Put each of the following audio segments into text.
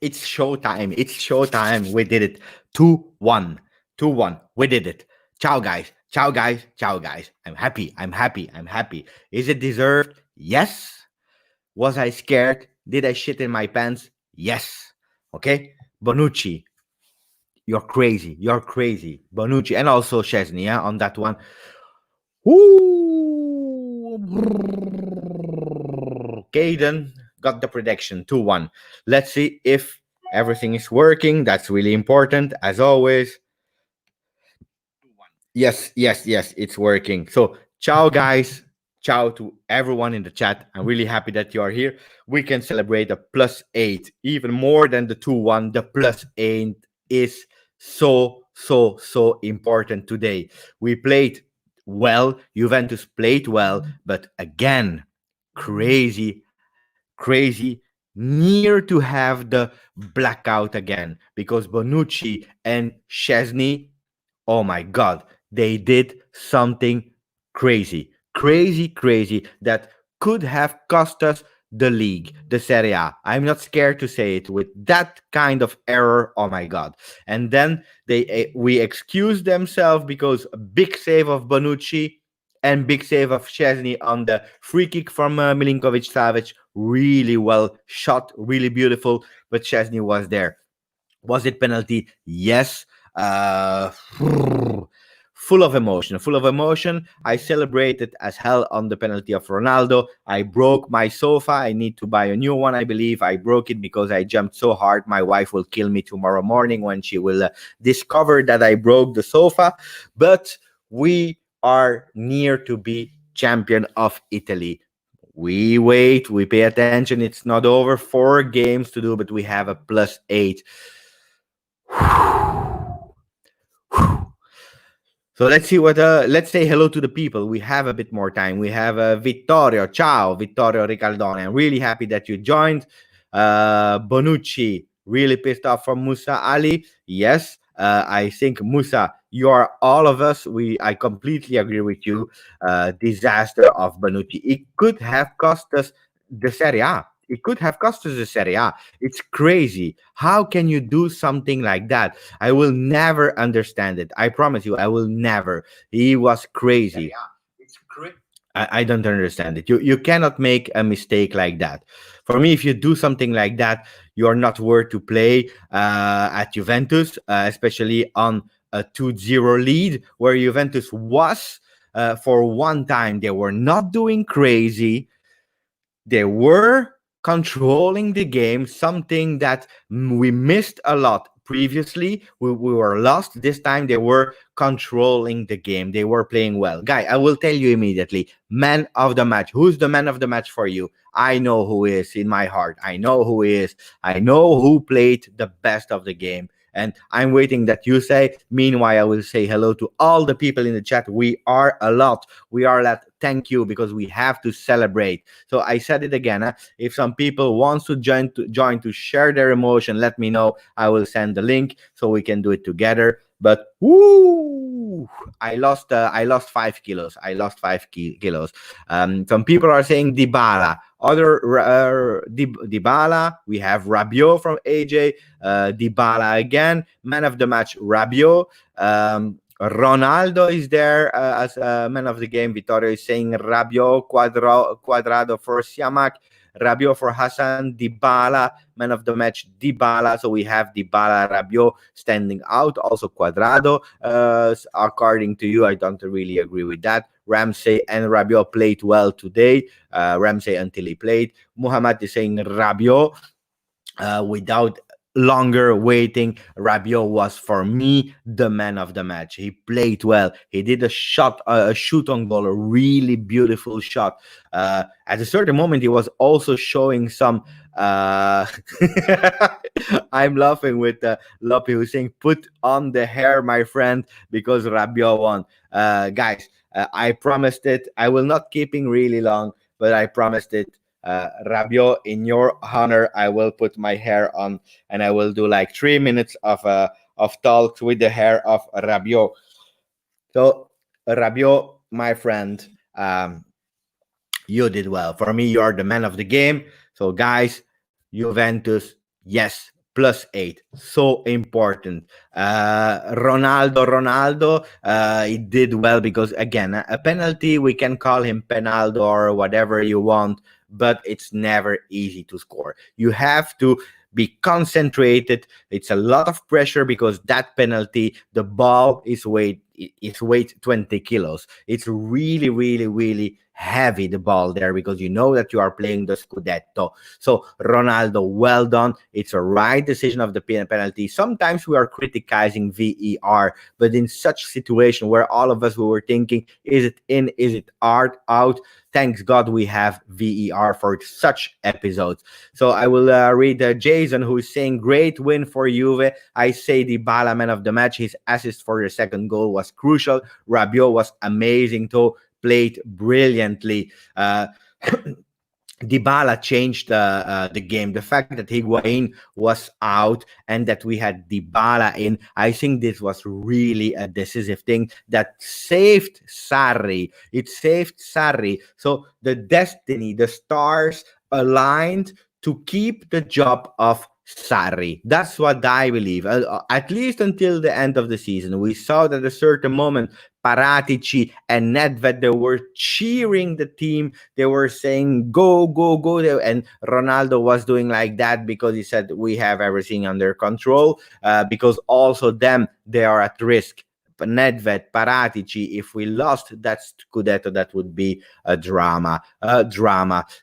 It's showtime. It's showtime. We did it. 2-1. 2-1. We did it. Ciao, guys. Ciao, guys. Ciao, guys. I'm happy. I'm happy. I'm happy. Is it deserved? Yes. Was I scared? Did I shit in my pants? Yes. Okay. Bonucci, you're crazy. You're crazy. Bonucci and also Chesney, yeah, on that one. Ooh. Caden got the prediction 2-1. Let's see if everything is working. That's really important, as always. Yes, yes, yes, it's working. So, ciao, guys. Ciao to everyone in the chat. I'm really happy that you are here. We can celebrate a +8, even more than the 2-1. The +8 is so important today. We played well. Juventus played well, but again, crazy, crazy, near to have the blackout again because Bonucci and Chesney, oh my god, they did something crazy, crazy, crazy that could have cost us the league, the Serie A. I'm not scared to say it. With that kind of error, oh my god. And then we excused themselves because a big save of Bonucci and big save of Chesney on the free kick from Milinkovic Savic. Really well shot, really beautiful, but Chesney was there. Was it penalty? Yes. Uh, full of emotion, full of emotion. I celebrated as hell on the penalty of Ronaldo. I broke my sofa. I need to buy a new one. I believe I broke it because I jumped so hard. My wife will kill me tomorrow morning when she will discover that I broke the sofa. But we are near to be champion of Italy. We wait, we pay attention. It's not over. 4 games to do, but we have a +8. So let's see what. Let's say hello to the people. We have a bit more time. We have Vittorio. Ciao, Vittorio Ricaldone. I'm really happy that you joined. Bonucci, really pissed off from Musa Ali. Yes, I think Musa, you are all of us. I completely agree with you. Disaster of Bonucci. It could have cost us the Serie A. It could have cost us the Serie A. It's crazy. How can you do something like that? I will never understand it. I promise you, I will never. He was crazy. It's crazy. I don't understand it. You cannot make a mistake like that. For me, if you do something like that, you are not worth to play at Juventus, especially on a 2-0 lead, where Juventus was for one time. They were not doing crazy. They were controlling the game, something that we missed a lot previously. We were lost. This time they were controlling the game. They were playing well. Guy, I will tell you immediately. Man of the match. Who's the man of the match for you? I know who is in my heart. I know who is. I know who played the best of the game. And I'm waiting that you say. Meanwhile, I will say hello to all the people in the chat. We are a lot. We are at thank you because we have to celebrate. So I said it again. If some people wants to join to share their emotion, let me know. I will send the link so we can do it together. But woo, I lost 5 kilos. I lost 5 kilos. Some people are saying Dybala. Other Dybala. We have Rabiot from AJ. Dybala again. Man of the match, Rabiot. Ronaldo is there as man of the game. Vittorio is saying Rabiot, Quadrado for Siamak, Rabiot for Hassan, Dybala, man of the match, Dybala. So we have Dybala, Rabiot standing out. Also Quadrado, according to you, I don't really agree with that. Ramsey and Rabiot played well today. Ramsey until he played. Muhammad is saying Rabiot. Without longer waiting, Rabiot was for me the man of the match. He played well. He did a shoot on goal, a really beautiful shot. At a certain moment, he was also showing some. I'm laughing with Lopi who's saying, "Put on the hair, my friend, because Rabiot won." Guys, I promised it. I will not keeping really long, but I promised it. Rabiot, in your honor, I will put my hair on and I will do like 3 minutes of talks with the hair of Rabiot. So, Rabiot, my friend, you did well. For me, you are the man of the game. So, guys, Juventus, yes, +8. So important. Ronaldo, he did well because, again, a penalty, we can call him Penaldo or whatever you want, but it's never easy to score. You have to be concentrated. It's a lot of pressure because that penalty, the ball is weight 20 kilos. It's really, really, really heavy, the ball there, because you know that you are playing the Scudetto. So Ronaldo, well done. It's a right decision of the penalty. Sometimes we are criticizing VAR, but in such situation where all of us we were thinking, is it in, is it out? Thanks God we have VAR for such episodes. So I will read Jason, who is saying, great win for Juve. I say Dybala man of the match. His assist for the second goal was crucial. Rabiot was amazing too, played brilliantly. Dybala changed the game. The fact that Higuain was out and that we had Dybala in, I think this was really a decisive thing that saved Sarri. It saved Sarri. So the destiny, the stars aligned to keep the job of Sarri. That's what I believe. At least until the end of the season, we saw that at a certain moment, Paratici and Nedved, they were cheering the team. They were saying, go, go, go. And Ronaldo was doing like that because he said, we have everything under control, because also they are at risk. Nedved, Paratici, if we lost that Scudetto, that would be a drama.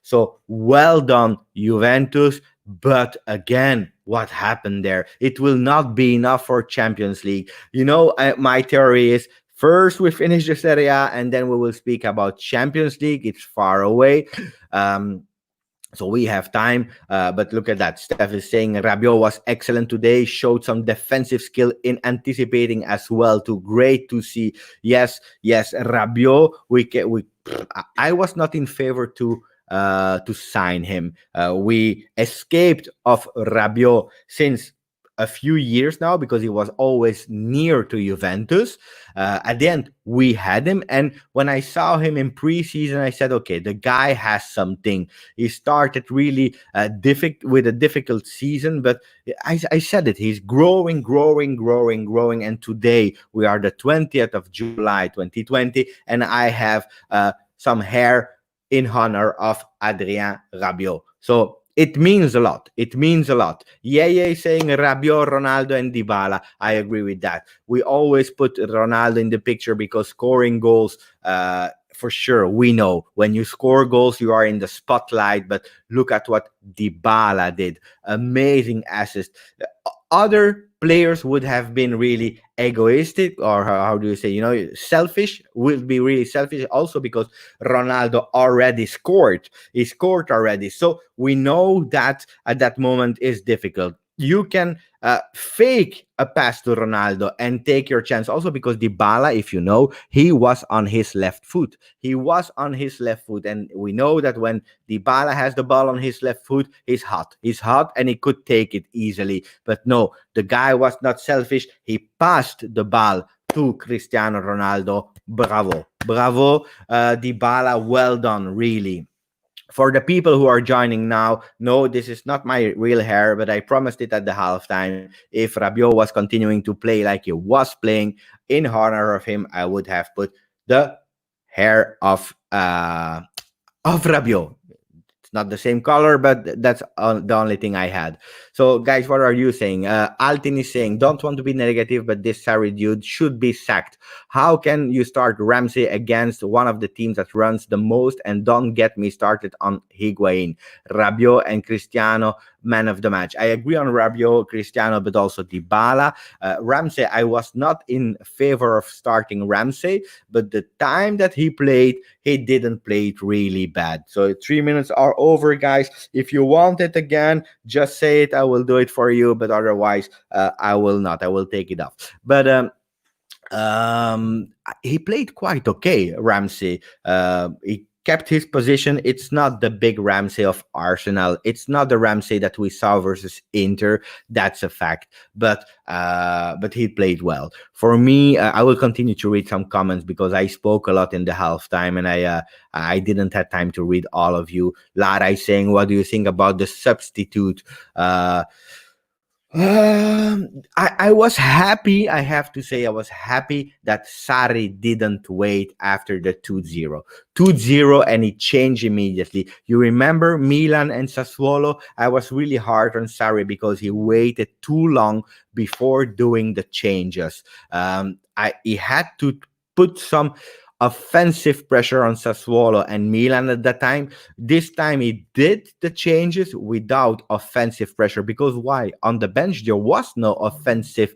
So well done, Juventus. But again, what happened there? It will not be enough for Champions League. My theory is, first we finish the Serie A and then we will speak about Champions League. It's far away. So we have time, but look at that. Steph is saying Rabiot was excellent today, showed some defensive skill in anticipating as well too. Great to see. Yes, Rabiot, I was not in favor to sign him. We escaped of Rabiot since a few years now because he was always near to Juventus. At the end, we had him. And when I saw him in preseason, I said, okay, the guy has something. He started really with a difficult season, but I said it. He's growing. And today we are the 20th of July, 2020. And I have some hair in honor of Adrien Rabiot. So it means a lot. Yeye saying Rabiot, Ronaldo, and Dybala. I agree with that. We always put Ronaldo in the picture because scoring goals, for sure, we know when you score goals, you are in the spotlight. But look at what Dybala did. Amazing assist. Other players would have been really egoistic, or how do you say, selfish, would be really selfish also because Ronaldo already scored. He scored already. So we know that at that moment is difficult. You can fake a pass to Ronaldo and take your chance. Also because Dybala, if you know, he was on his left foot. And we know that when Dybala has the ball on his left foot, he's hot, and he could take it easily. But no, the guy was not selfish. He passed the ball to Cristiano Ronaldo. Bravo, Dybala, well done, really. For the people who are joining now, no, this is not my real hair, but I promised it at the halftime. If Rabiot was continuing to play like he was playing, in honor of him, I would have put the hair of Rabiot. It's not the same color, but that's the only thing I had. So, guys, what are you saying? Altin is saying, don't want to be negative, but this Sarri dude should be sacked. How can you start Ramsey against one of the teams that runs the most? And don't get me started on Higuain, Rabiot, and Cristiano, man of the match. I agree on Rabiot, Cristiano, but also Dybala. Ramsey, I was not in favor of starting Ramsey, but the time that he played, he didn't play it really bad. So 3 minutes are over, guys. If you want it again, just say it. I will do it for you, but otherwise, I will not. I will take it off. But he played quite okay, Ramsey. He kept his position. It's not the big Ramsey of Arsenal. It's not the Ramsey that we saw versus Inter. That's a fact. But he played well. For me, I will continue to read some comments because I spoke a lot in the halftime and I didn't have time to read all of you. Lara is saying, what do you think about the substitute? I was happy. I have to say, I was happy that Sarri didn't wait after the 2-0, 2-0, and it changed immediately. You remember Milan and Sassuolo? I was really hard on Sarri because he waited too long before doing the changes. He had to put some offensive pressure on Sassuolo and Milan at that time. This time he did the changes without offensive pressure, because why? On the bench there was no offensive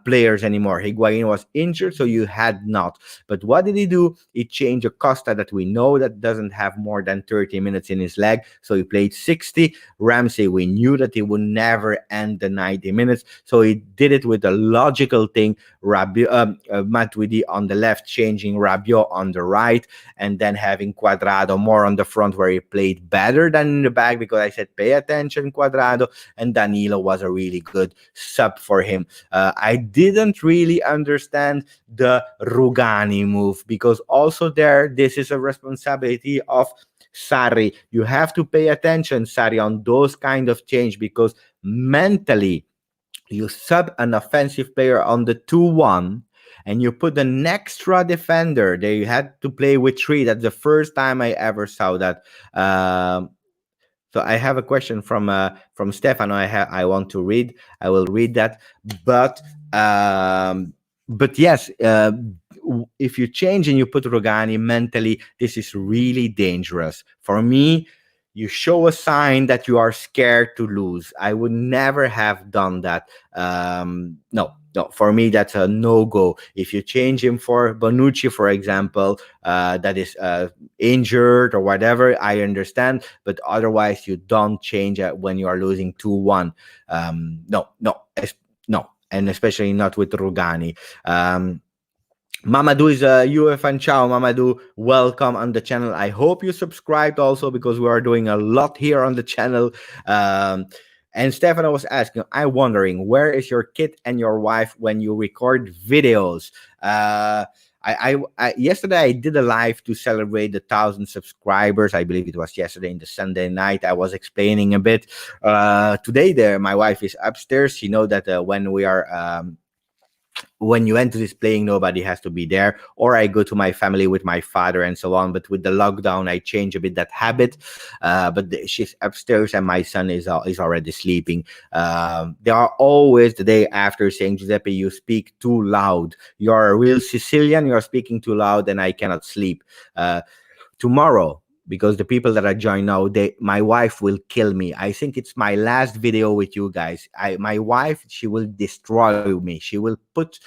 players anymore. Higuain was injured, so you had not. But what did he do? He changed a Costa that we know that doesn't have more than 30 minutes in his leg, so he played 60. Ramsey, we knew that he would never end the 90 minutes, so he did it with a logical thing. Matuidi on the left, changing Rabiot on the right, and then having Cuadrado more on the front, where he played better than in the back, because I said pay attention, Cuadrado, and Danilo was a really good sub for him. I didn't really understand the Rugani move, because also there, this is a responsibility of Sarri. You have to pay attention, Sarri, on those kind of change, because mentally you sub an offensive player on the 2-1, and you put an extra defender. They had to play with three. That's the first time I ever saw that. So I have a question from Stefano. I want to read. I will read that. But yes, if you change and you put Rogani mentally, this is really dangerous. For me, you show a sign that you are scared to lose. I would never have done that. No, for me, that's a no-go. If you change him for Bonucci, for example, that is injured or whatever, I understand. But otherwise, you don't change it when you are losing 2-1. No, and especially not with Rugani. Mamadou is a Juve fan. Ciao, Mamadou. Welcome on the channel. I hope you subscribed also, because we are doing a lot here on the channel. And Stefano was asking, I'm wondering, where is your kid and your wife when you record videos? Yesterday I did a live to celebrate the 1,000 subscribers. I believe it was yesterday in the Sunday night. I was explaining a bit. Today, my wife is upstairs. You know that when we are when you enter this playing, nobody has to be there, or I go to my family with my father and so on. But with the lockdown, I change a bit that habit. She's upstairs and my son is already sleeping. They are always the day after saying, Giuseppe, you speak too loud. You're a real Sicilian. You're speaking too loud and I cannot sleep. Tomorrow, because the people that are joined now, my wife will kill me. I think it's my last video with you guys. My wife, she will destroy me. She will put,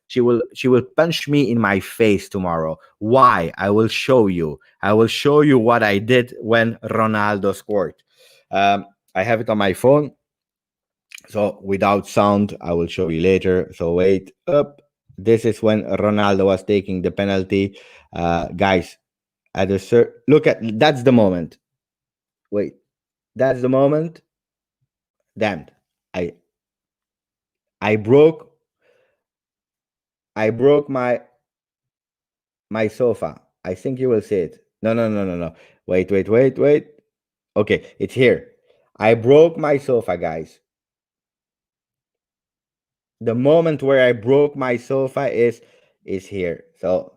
she will punch me in my face tomorrow. Why? I will show you. I will show you what I did when Ronaldo scored. I have it on my phone, so without sound, I will show you later. So wait up. This is when Ronaldo was taking the penalty. Guys, look at, that's the moment. Wait, that's the moment. Damned. I broke my sofa. I think you will see it. No. Wait. Okay, it's here. I broke my sofa, guys. The moment where I broke my sofa is here. So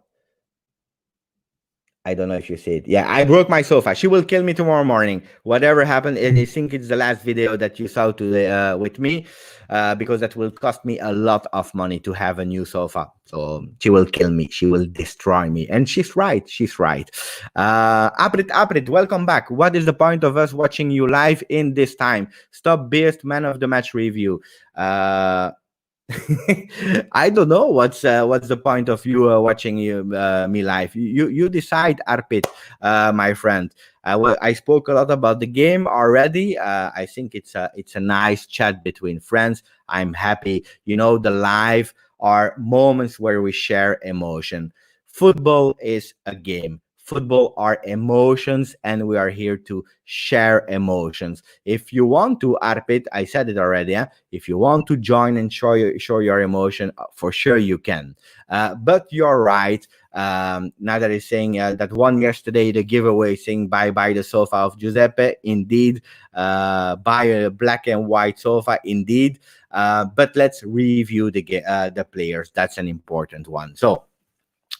I don't know if you see it. Yeah, I broke my sofa. She will kill me tomorrow morning. Whatever happened, I think it's the last video that you saw today with me, because that will cost me a lot of money to have a new sofa. So she will kill me. She will destroy me. And she's right. She's right. Aprit, welcome back. What is the point of us watching you live in this time? Stop Beast Man of the Match review. I don't know what's the point of you watching me live. You decide, Arpit, my friend. I spoke a lot about the game already. I think it's a nice chat between friends. I'm happy. The live are moments where we share emotion. Football is a game. Football are emotions, and we are here to share emotions. If you want to, Arpit, I said it already. If you want to join and show your emotion, for sure you can. But you're right. Now that is saying that one yesterday, the giveaway saying bye bye the sofa of Giuseppe. Indeed, buy a black and white sofa. Indeed. But let's review the players. That's an important one. So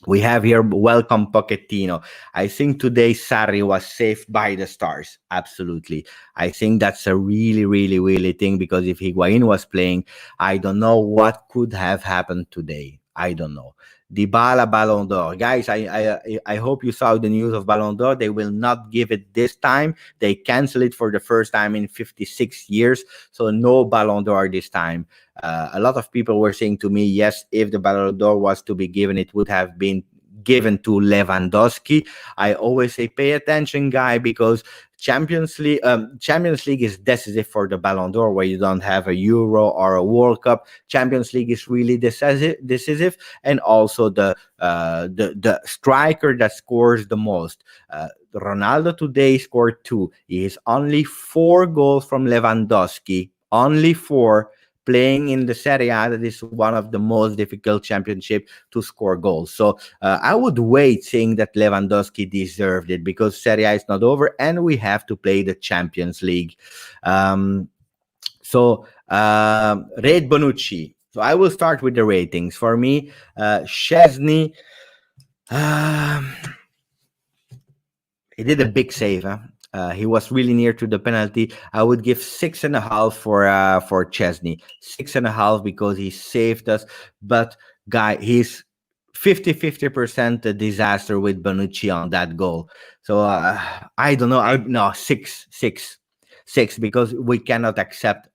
we have here welcome Pochettino. I think today Sarri was saved by the stars. Absolutely. I think that's a really, really, really thing, because if Higuain was playing, I don't know what could have happened today. I don't know. Dybala Ballon d'Or. Guys, I hope you saw the news of Ballon d'Or. They will not give it this time. They cancel it for the first time in 56 years. So no Ballon d'Or this time. A lot of people were saying to me, yes, if the Ballon d'Or was to be given, it would have been given to Lewandowski. I always say, pay attention, guy, because Champions League is decisive for the Ballon d'Or, where you don't have a Euro or a World Cup. Champions League is really decisive, and also the striker that scores the most. Ronaldo today scored 2. He is only 4 goals from Lewandowski, only 4, playing in the Serie A, that is one of the most difficult championship to score goals. So I would wait, saying that Lewandowski deserved it, because Serie A is not over and we have to play the Champions League. Rate Bonucci. So I will start with the ratings. For me, Szczesny, he did a big save. He was really near to the penalty. I would give 6.5 for Chesney. 6.5 because he saved us. But guy, he's 50% a disaster with Bonucci on that goal. So I don't know. No, 6 because we cannot accept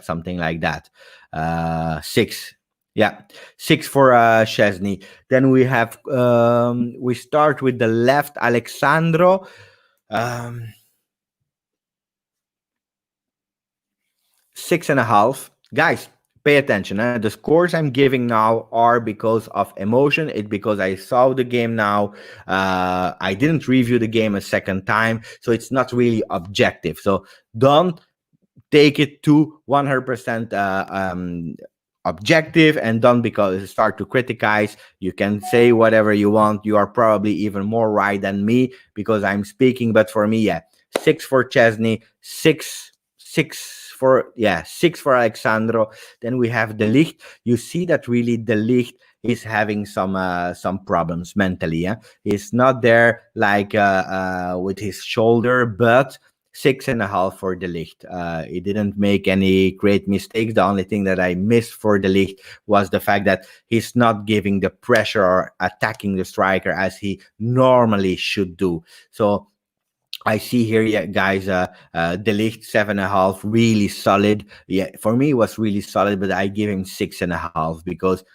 something like that. 6. Yeah, 6 for Szczesny. Then we have we start with the left, Alexandro. 6.5. Guys, pay attention. The scores I'm giving now are because of emotion. It's because I saw the game now. I didn't review the game a second time, so it's not really objective. So don't take it to 100% objective, and don't because start to criticize. You can say whatever you want. You are probably even more right than me because I'm speaking. But for me, yeah, 6 for Chesney, 6 for Alexandro. Then we have De Ligt. You see that really De Ligt is having some problems mentally. Yeah, he's not there like with his shoulder, but 6.5 for De Ligt. He didn't make any great mistakes. The only thing that I missed for De Ligt was the fact that he's not giving the pressure or attacking the striker as he normally should do. So I see here, yeah, guys, De Ligt 7.5, really solid. Yeah, for me it was really solid, but I give him 6.5 because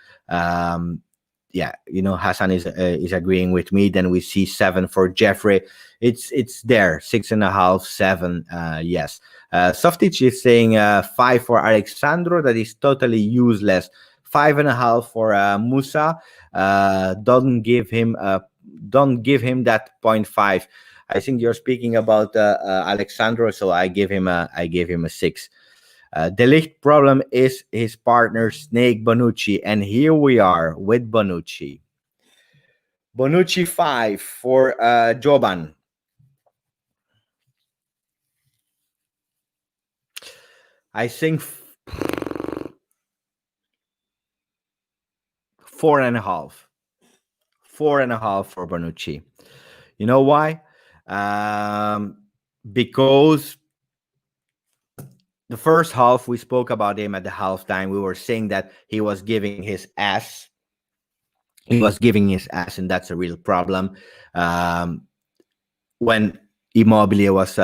yeah, Hassan is agreeing with me. Then we see 7 for Jeffrey. It's there, 6.5, 7. Yes. Softic is saying 5 for Alexandro. That is totally useless. 5.5 for Musa. Don't give him that 0.5. I think you're speaking about Alexandro, so I give him a 6. De Ligt problem is his partner Snake Bonucci, and here we are with Bonucci. Bonucci 5 for Joban. I think 4.5. 4.5 for Bonucci. You know why? Because the first half, we spoke about him at the halftime. We were saying that he was giving his ass. He was giving his ass, and that's a real problem. When Immobile was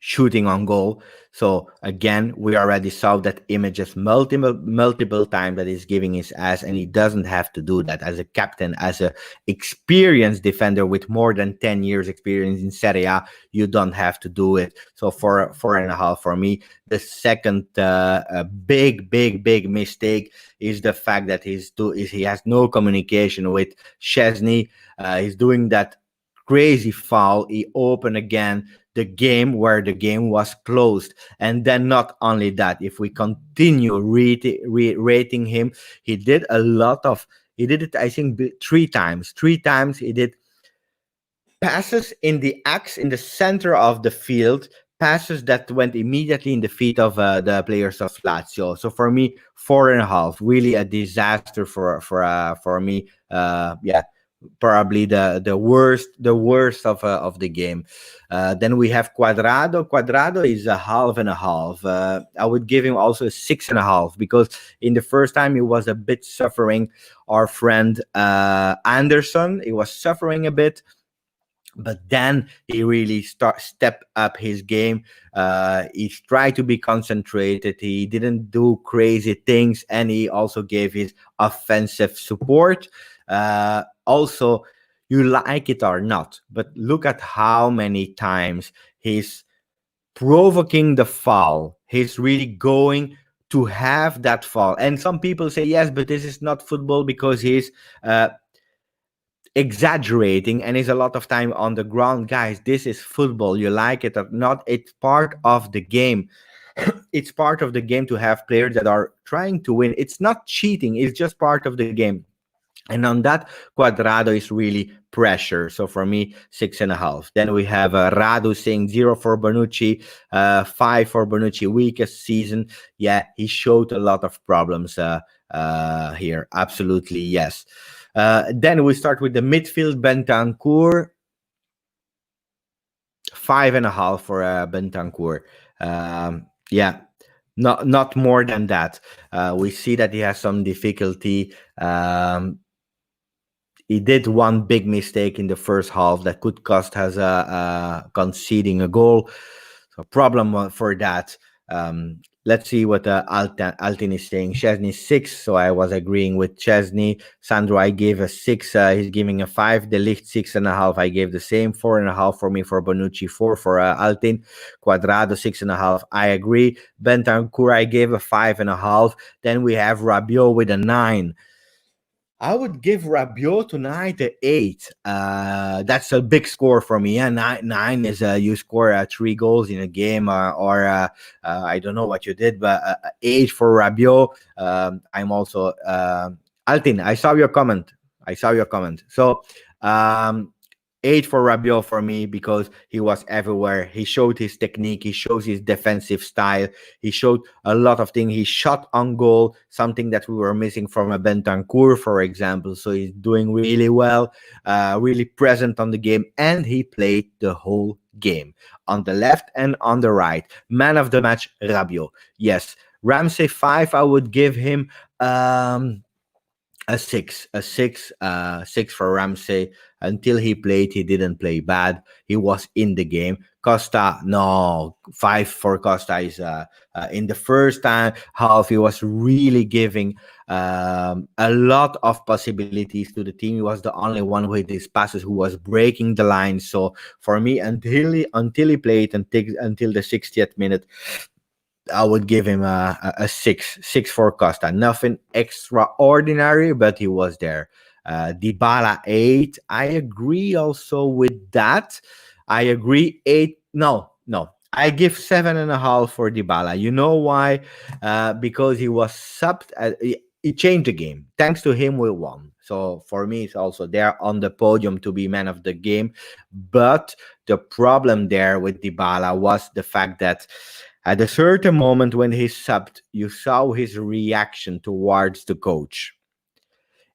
shooting on goal. So again, we already saw that images multiple times that he's giving his ass, and he doesn't have to do that as a captain, as a experienced defender with more than 10 years experience in Serie A. You don't have to do it. So 4.5 for me. The second big mistake is the fact that he has no communication with Szczesny. He's doing that crazy foul. He opened again the game where the game was closed. And then not only that, if we continue rating him, he did it, I think, 3 times. 3 times he did passes in the center of the field, passes that went immediately in the feet of the players of Lazio. So for me, 4.5, really a disaster for me. Yeah, probably the worst of the game. Then we have Cuadrado. Cuadrado is a half and a half. I would give him also a 6.5 because in the first time he was a bit suffering. Our friend Anderson, he was suffering a bit. But then he really step up his game. He tried to be concentrated. He didn't do crazy things, and he also gave his offensive support. Also, you like it or not, but look at how many times he's provoking the foul. He's really going to have that foul. And some people say, yes, but this is not football because he's exaggerating and is a lot of time on the ground. Guys, this is football. You like it or not, it's part of the game. It's part of the game to have players that are trying to win. It's not cheating, it's just part of the game. And on that, Cuadrado is really pressure. So for me, 6.5. Then we have Radu saying 0 for Bonucci, 5 for Bonucci, weakest season. Yeah, he showed a lot of problems here. Absolutely, yes. Then we start with the midfield. Bentancur, 5.5 for Bentancur. Yeah, not more than that. We see that he has some difficulty. He did one big mistake in the first half that could cost us conceding a goal. So problem for that. Let's see what Altin is saying. Szczesny 6, so I was agreeing with Szczesny. Sandro, I gave a 6. He's giving a 5. De Ligt 6.5. I gave the same. 4.5 for me for Bonucci. 4 for Altin. Cuadrado 6.5. I agree. Bentancur, I gave a 5.5. Then we have Rabiot with a 9. I would give Rabiot tonight an 8. That's a big score for me. Yeah, 9 is you score 3 goals in a game, or I don't know what you did, but 8 for Rabiot. I'm also Altin. I saw your comment. So 8 for Rabiot for me because he was everywhere. He showed his technique. He shows his defensive style. He showed a lot of things. He shot on goal, something that we were missing from a Bentancur, for example. So he's doing really well, really present on the game, and he played the whole game on the left and on the right. Man of the match, Rabiot. Yes, Ramsey 5. I would give him a 6 for Ramsey. Until he played, he didn't play bad. He was in the game. Costa, no, 5 for Costa is in the first half he was really giving a lot of possibilities to the team. He was the only one with his passes who was breaking the line. So for me, until he played until the 60th minute, I would give him a 6 for Costa. Nothing extraordinary, but he was there. Dybala 8. I agree also with that. I agree 8. No. I give 7.5 for Dybala. You know why? Because he was subbed. He changed the game. Thanks to him, we won. So for me, it's also there on the podium to be man of the game. But the problem there with Dybala was the fact that at a certain moment when he subbed, you saw his reaction towards the coach.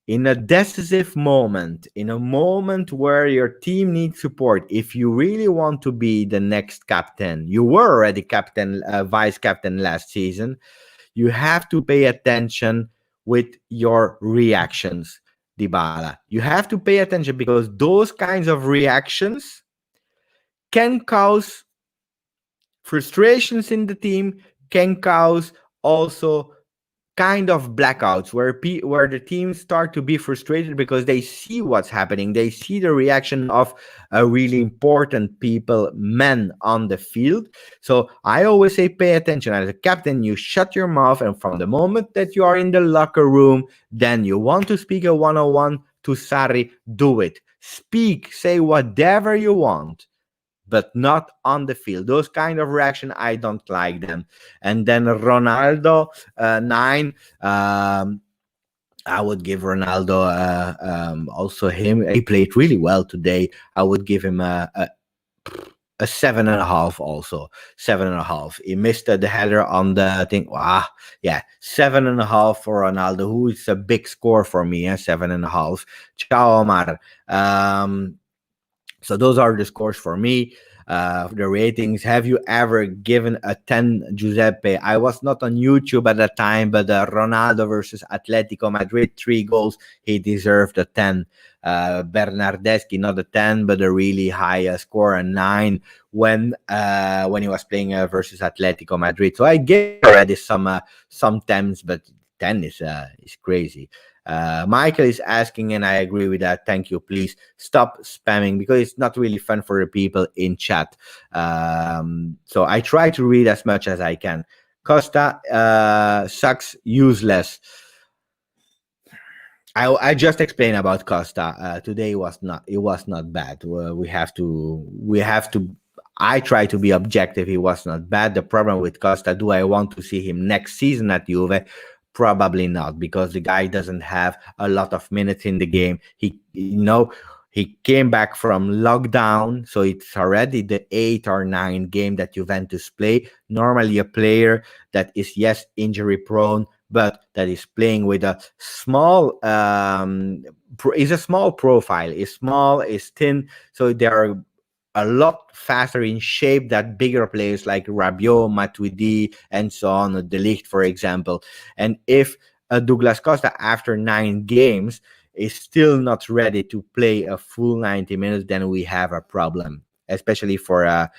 In a decisive moment, in a moment where your team needs support, if you really want to be the next captain, you were already captain, vice captain last season, you have to pay attention with your reactions, Dybala. You have to pay attention because those kinds of reactions can cause frustrations in the team can cause also kind of blackouts where the teams start to be frustrated because they see what's happening. They see the reaction of a really important people, men on the field. So I always say, pay attention. As a captain, you shut your mouth, and from the moment that you are in the locker room, then you want to speak a 101 to Sarri, do it. Speak, say whatever you want, but not on the field. Those kind of reaction, I don't like them. And then Ronaldo, 9. I would give Ronaldo also him. He played really well today. I would give him a 7.5 also. 7.5. He missed the header on the thing. Yeah, 7.5 for Ronaldo, who is a big score for me. 7.5. Ciao Omar. So those are the scores for me. The ratings. Have you ever given a 10, Giuseppe? I was not on YouTube at that time, but Ronaldo versus Atletico Madrid, 3 goals. He deserved a 10. Bernardeschi, not a 10, but a really high score, a 9 when he was playing versus Atletico Madrid. So I gave already some 10s, but 10 is crazy. Michael is asking, and I agree with that. Thank you. Please stop spamming because it's not really fun for the people in chat. So I try to read as much as I can. Costa sucks, useless. I just explained about Costa. Today was not bad. We have to. I try to be objective. He was not bad. The problem with Costa, do I want to see him next season at Juve? Probably not, because the guy doesn't have a lot of minutes in the game. He came back from lockdown, so it's already the 8 or 9 game that Juventus play. Normally a player that is, yes, injury prone, but that is playing with a small is a small profile, is small, is thin, so there are a lot faster in shape than bigger players like Rabiot, Matuidi, and so on, De Ligt, for example. And if Douglas Costa, after 9 games, is still not ready to play a full 90 minutes, then we have a problem, especially for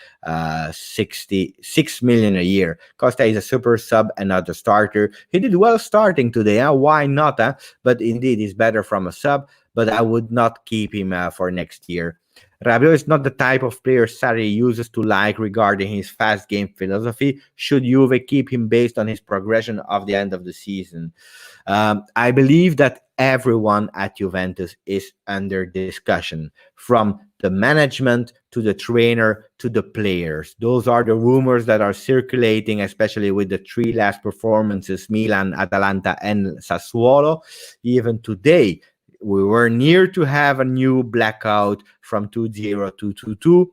66 million a year. Costa is a super sub and not a starter. He did well starting today. Why not? But indeed, he's better from a sub, but I would not keep him for next year. Rabiot is not the type of player Sarri uses to like regarding his fast game philosophy. Should Juve keep him based on his progression of the end of the season? I believe that everyone at Juventus is under discussion, from the management to the trainer to the players. Those are the rumors that are circulating, especially with the 3 last performances, Milan, Atalanta, and Sassuolo. Even today, we were near to have a new blackout from 2-0 to 2-2.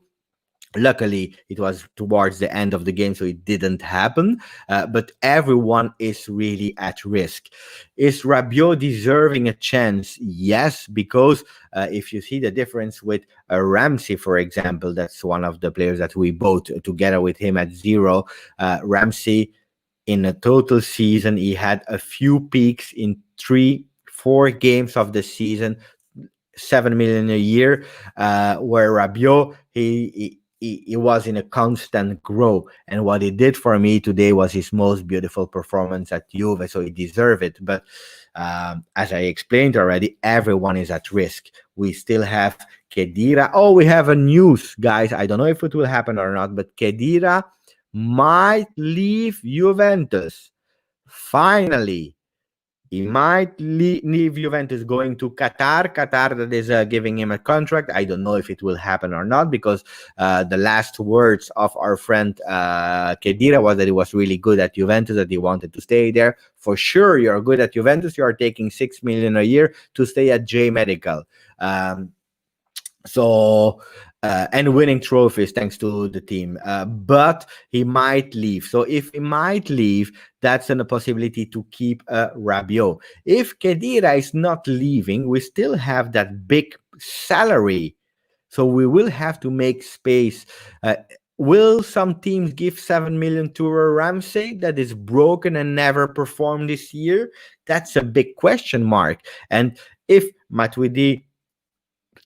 Luckily, it was towards the end of the game, so it didn't happen. But everyone is really at risk. Is Rabiot deserving a chance? Yes, because if you see the difference with Ramsey, for example, that's one of the players that we bought together with him at 0. Ramsey, in a total season, he had a few peaks in 3-4 games of the season, 7 million a year, where Rabiot, he was in a constant growth. And what he did for me today was his most beautiful performance at Juve, so he deserved it. But as I explained already, everyone is at risk. We still have Khedira. Oh, we have a news, guys. I don't know if it will happen or not, but Khedira might leave Juventus. Finally. He might leave Juventus, going to Qatar. Qatar that is giving him a contract. I don't know if it will happen or not, because the last words of our friend Khedira was that he was really good at Juventus, that he wanted to stay there. For sure, you're good at Juventus. You are taking 6 million a year to stay at J Medical. And winning trophies thanks to the team. But he might leave. So if he might leave, that's a possibility to keep Rabiot. If Khedira is not leaving, we still have that big salary. So we will have to make space. Will some teams give 7 million to a Ramsey that is broken and never performed this year? That's a big question mark. And if Matuidi,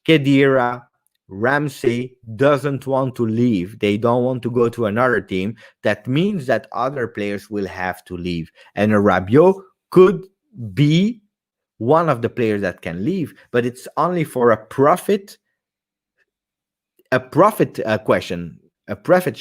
Khedira, Ramsey doesn't want to leave. They don't want to go to another team. That means that other players will have to leave. And Rabiot could be one of the players that can leave, but it's only for a profit question, a profit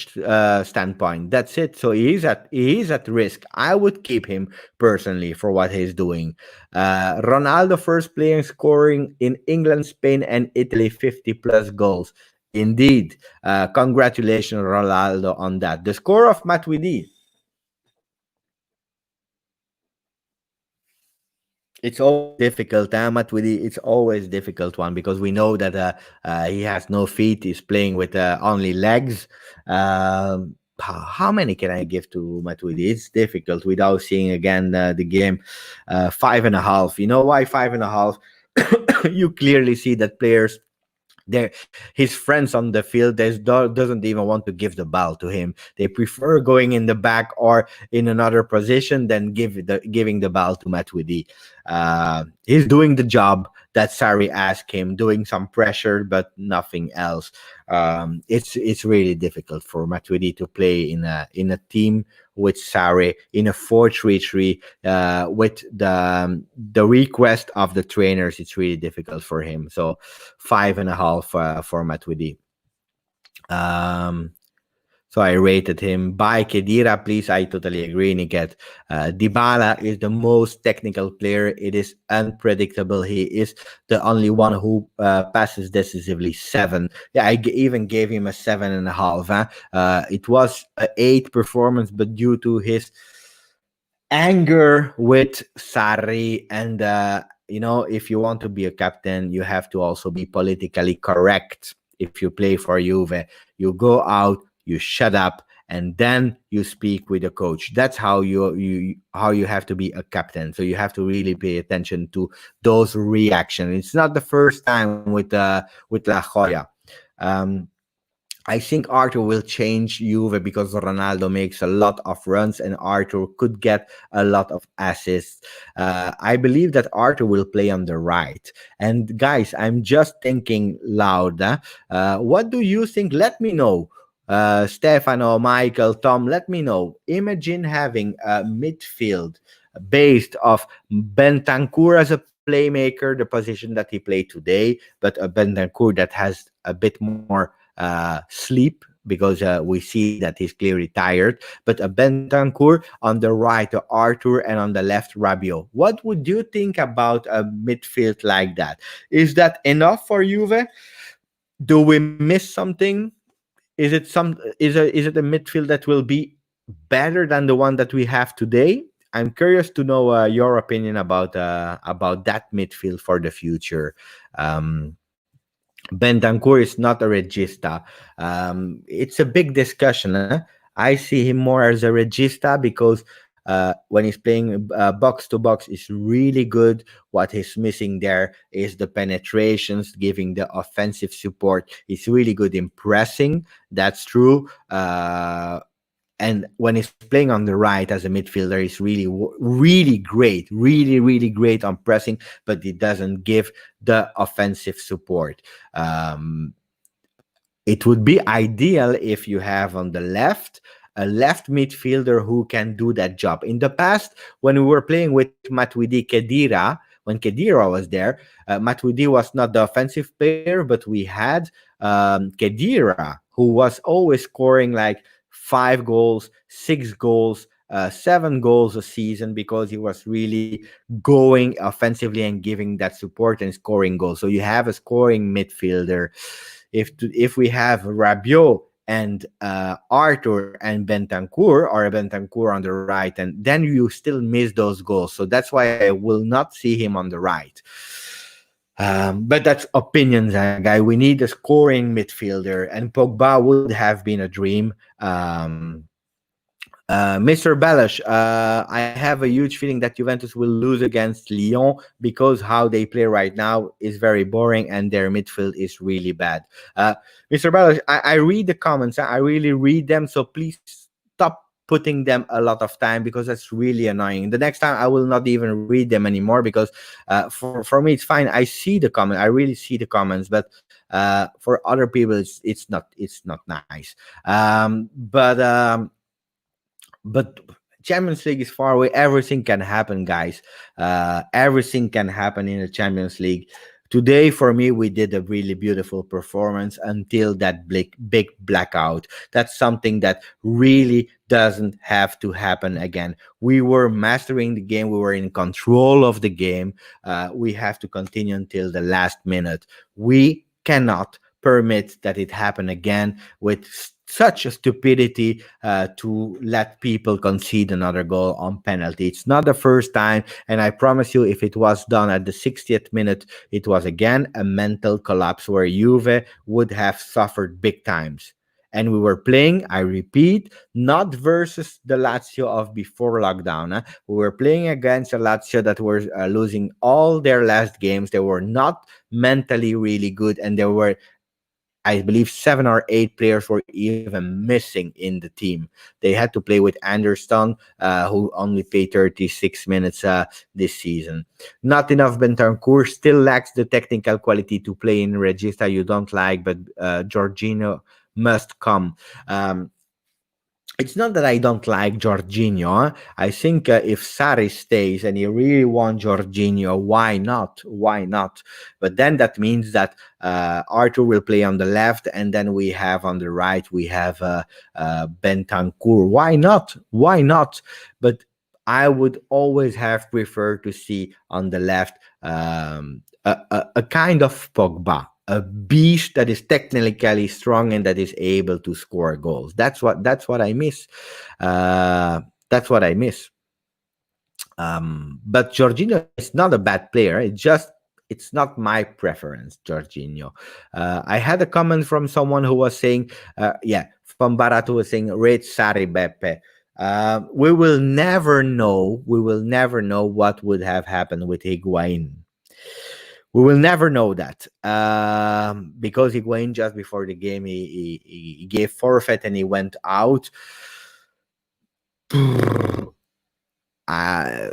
standpoint. That's it. So he is at risk. I would keep him personally for what he's doing. Ronaldo, first player scoring in England, Spain, and Italy 50 plus goals. Indeed, congratulations, Ronaldo, on that. The score of Matuidi. It's always difficult, Matuidi. It's always difficult one because we know that he has no feet. He's playing with only legs. How many can I give to Matuidi? It's difficult without seeing again the game. 5.5. You know why 5.5? You clearly see that players, their his friends on the field, doesn't even want to give the ball to him. They prefer going in the back or in another position than giving the ball to Matuidi. He's doing the job that Sarri asked him, doing some pressure but nothing else. It's really difficult for Matuidi to play in a team with Sarri in a 4-3-3 with the request of the trainers. It's really difficult for him. So 5.5 for Matuidi. So I rated him. By Khedira, please. I totally agree, Niket. Dybala is the most technical player. It is unpredictable. He is the only one who passes decisively 7. Yeah, I even gave him a 7.5. It was an 8 performance, but due to his anger with Sarri, and if you want to be a captain, you have to also be politically correct. If you play for Juve, you go out, you shut up, and then you speak with the coach. That's how you have to be a captain. So you have to really pay attention to those reactions. It's not the first time with La Joya. I think Arthur will change Juve because Ronaldo makes a lot of runs and Arthur could get a lot of assists. I believe that Arthur will play on the right. And guys, I'm just thinking loud. What do you think? Let me know. Stefano, Michael, Tom, let me know. Imagine having a midfield based of Bentancur as a playmaker, the position that he played today, but a Bentancur that has a bit more sleep because we see that he's clearly tired. But a Bentancur on the right, Arthur, and on the left, Rabiot. What would you think about a midfield like that? Is that enough for Juve? Do we miss something? Is it a midfield that will be better than the one that we have today? I'm curious to know your opinion about that midfield for the future. Bentancur is not a regista. It's a big discussion. I see him more as a regista because when he's playing box to box, is really good. What he's missing there is the penetrations, giving the offensive support. He's really good in pressing. That's true. And when he's playing on the right as a midfielder, he's really great, really great on pressing, but he doesn't give the offensive support. It would be ideal if you have on the left a left midfielder who can do that job. In the past, when we were playing with Matuidi Khedira, when Khedira was there, Matuidi was not the offensive player, but we had Khedira, who was always scoring like 5 goals, 6 goals, 7 goals a season because he was really going offensively and giving that support and scoring goals. So you have a scoring midfielder. If we have Rabiot and Arthur and Bentancur, or a Bentancur on the right, and then you still miss those goals. So that's why I will not see him on the right. But that's opinions, guy. We need a scoring midfielder, and Pogba would have been a dream. Mr. Balash, I have a huge feeling that Juventus will lose against Lyon because how they play right now is very boring and their midfield is really bad. Mr. Balash, I read the comments. I really read them, so please stop putting them a lot of time because that's really annoying. The next time I will not even read them anymore because for me it's fine. I see the comment. I really see the comments, but For other people, it's not nice. But Champions League is far away. Everything can happen, guys. Everything can happen in the Champions League. Today, for me, we did a really beautiful performance until that big blackout. That's something that really doesn't have to happen again. We were mastering the game. We were in control of the game. We have to continue until the last minute. We cannot permit that it happen again with such a stupidity to let people concede another goal on penalty. It's not the first time, and I promise you, if it was done at the 60th minute, it was again a mental collapse where Juve would have suffered big times. And we were playing, I repeat, not versus the Lazio of before lockdown. We were playing against a Lazio that were losing all their last games. They were not mentally really good, and they were, I believe, 7 or 8 players were even missing in the team. They had to play with Anderson, who only played 36 minutes this season. Not enough. Bentancur still lacks the technical quality to play in Regista you don't like, but Jorginho must come. It's not that I don't like Jorginho. I think if Sarri stays and you really want Jorginho, why not? Why not? But then that means that Arthur will play on the left, and then we have on the right, we have Bentancur. Why not? Why not? But I would always have preferred to see on the left a kind of Pogba, a beast that is technically strong and that is able to score goals. That's what I miss. That's what I miss. But Jorginho is not a bad player. It's not my preference, Jorginho. I had a comment from someone who was saying, from Barato was saying, rate Sarri Beppe. We will never know. We will never know what would have happened with Higuain. We will never know that because Higuain, just before the game, he gave forfeit and he went out. Uh,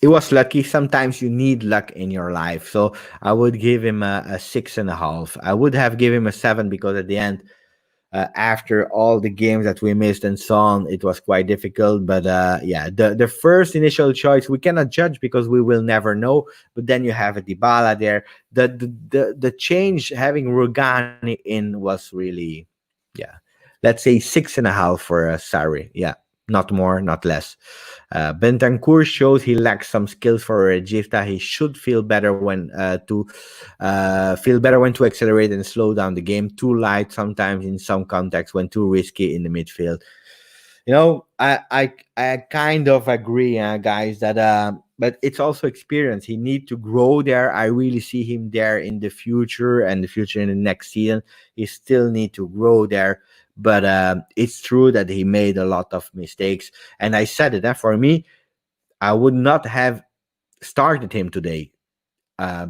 It was lucky. Sometimes you need luck in your life. So I would give him a 6.5. I would have given him a 7 because at the end, after all the games that we missed and so on, it was quite difficult. But the first initial choice we cannot judge because we will never know. But then you have a Dybala there. The change having Rugani in was really, let's say 6.5 for Sarri. Yeah, not more, not less. Bentancur shows he lacks some skills for Regista. He should feel better when to accelerate and slow down the game. Too light sometimes in some contexts, when too risky in the midfield. I kind of agree, guys, that but it's also experience. He need to grow there. I really see him there in the future, and the future in the next season. He still need to grow there. But it's true that he made a lot of mistakes. And I said it, for me, I would not have started him today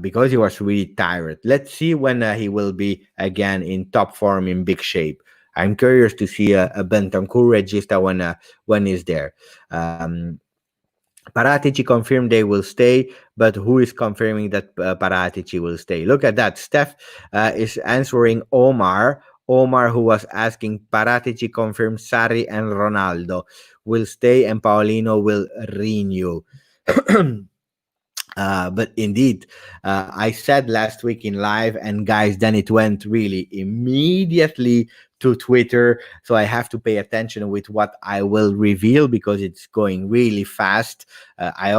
because he was really tired. Let's see when he will be again in top form, in big shape. I'm curious to see a Bentancur Regista when he's there. Paratici confirmed they will stay, but who is confirming that Paratici will stay? Look at that. Steph is answering Omar, who was asking, Paratici confirmed Sarri and Ronaldo will stay and Paulino will renew. But indeed, I said last week in live, and guys, then it went really immediately to Twitter. So I have to pay attention with what I will reveal because it's going really fast. I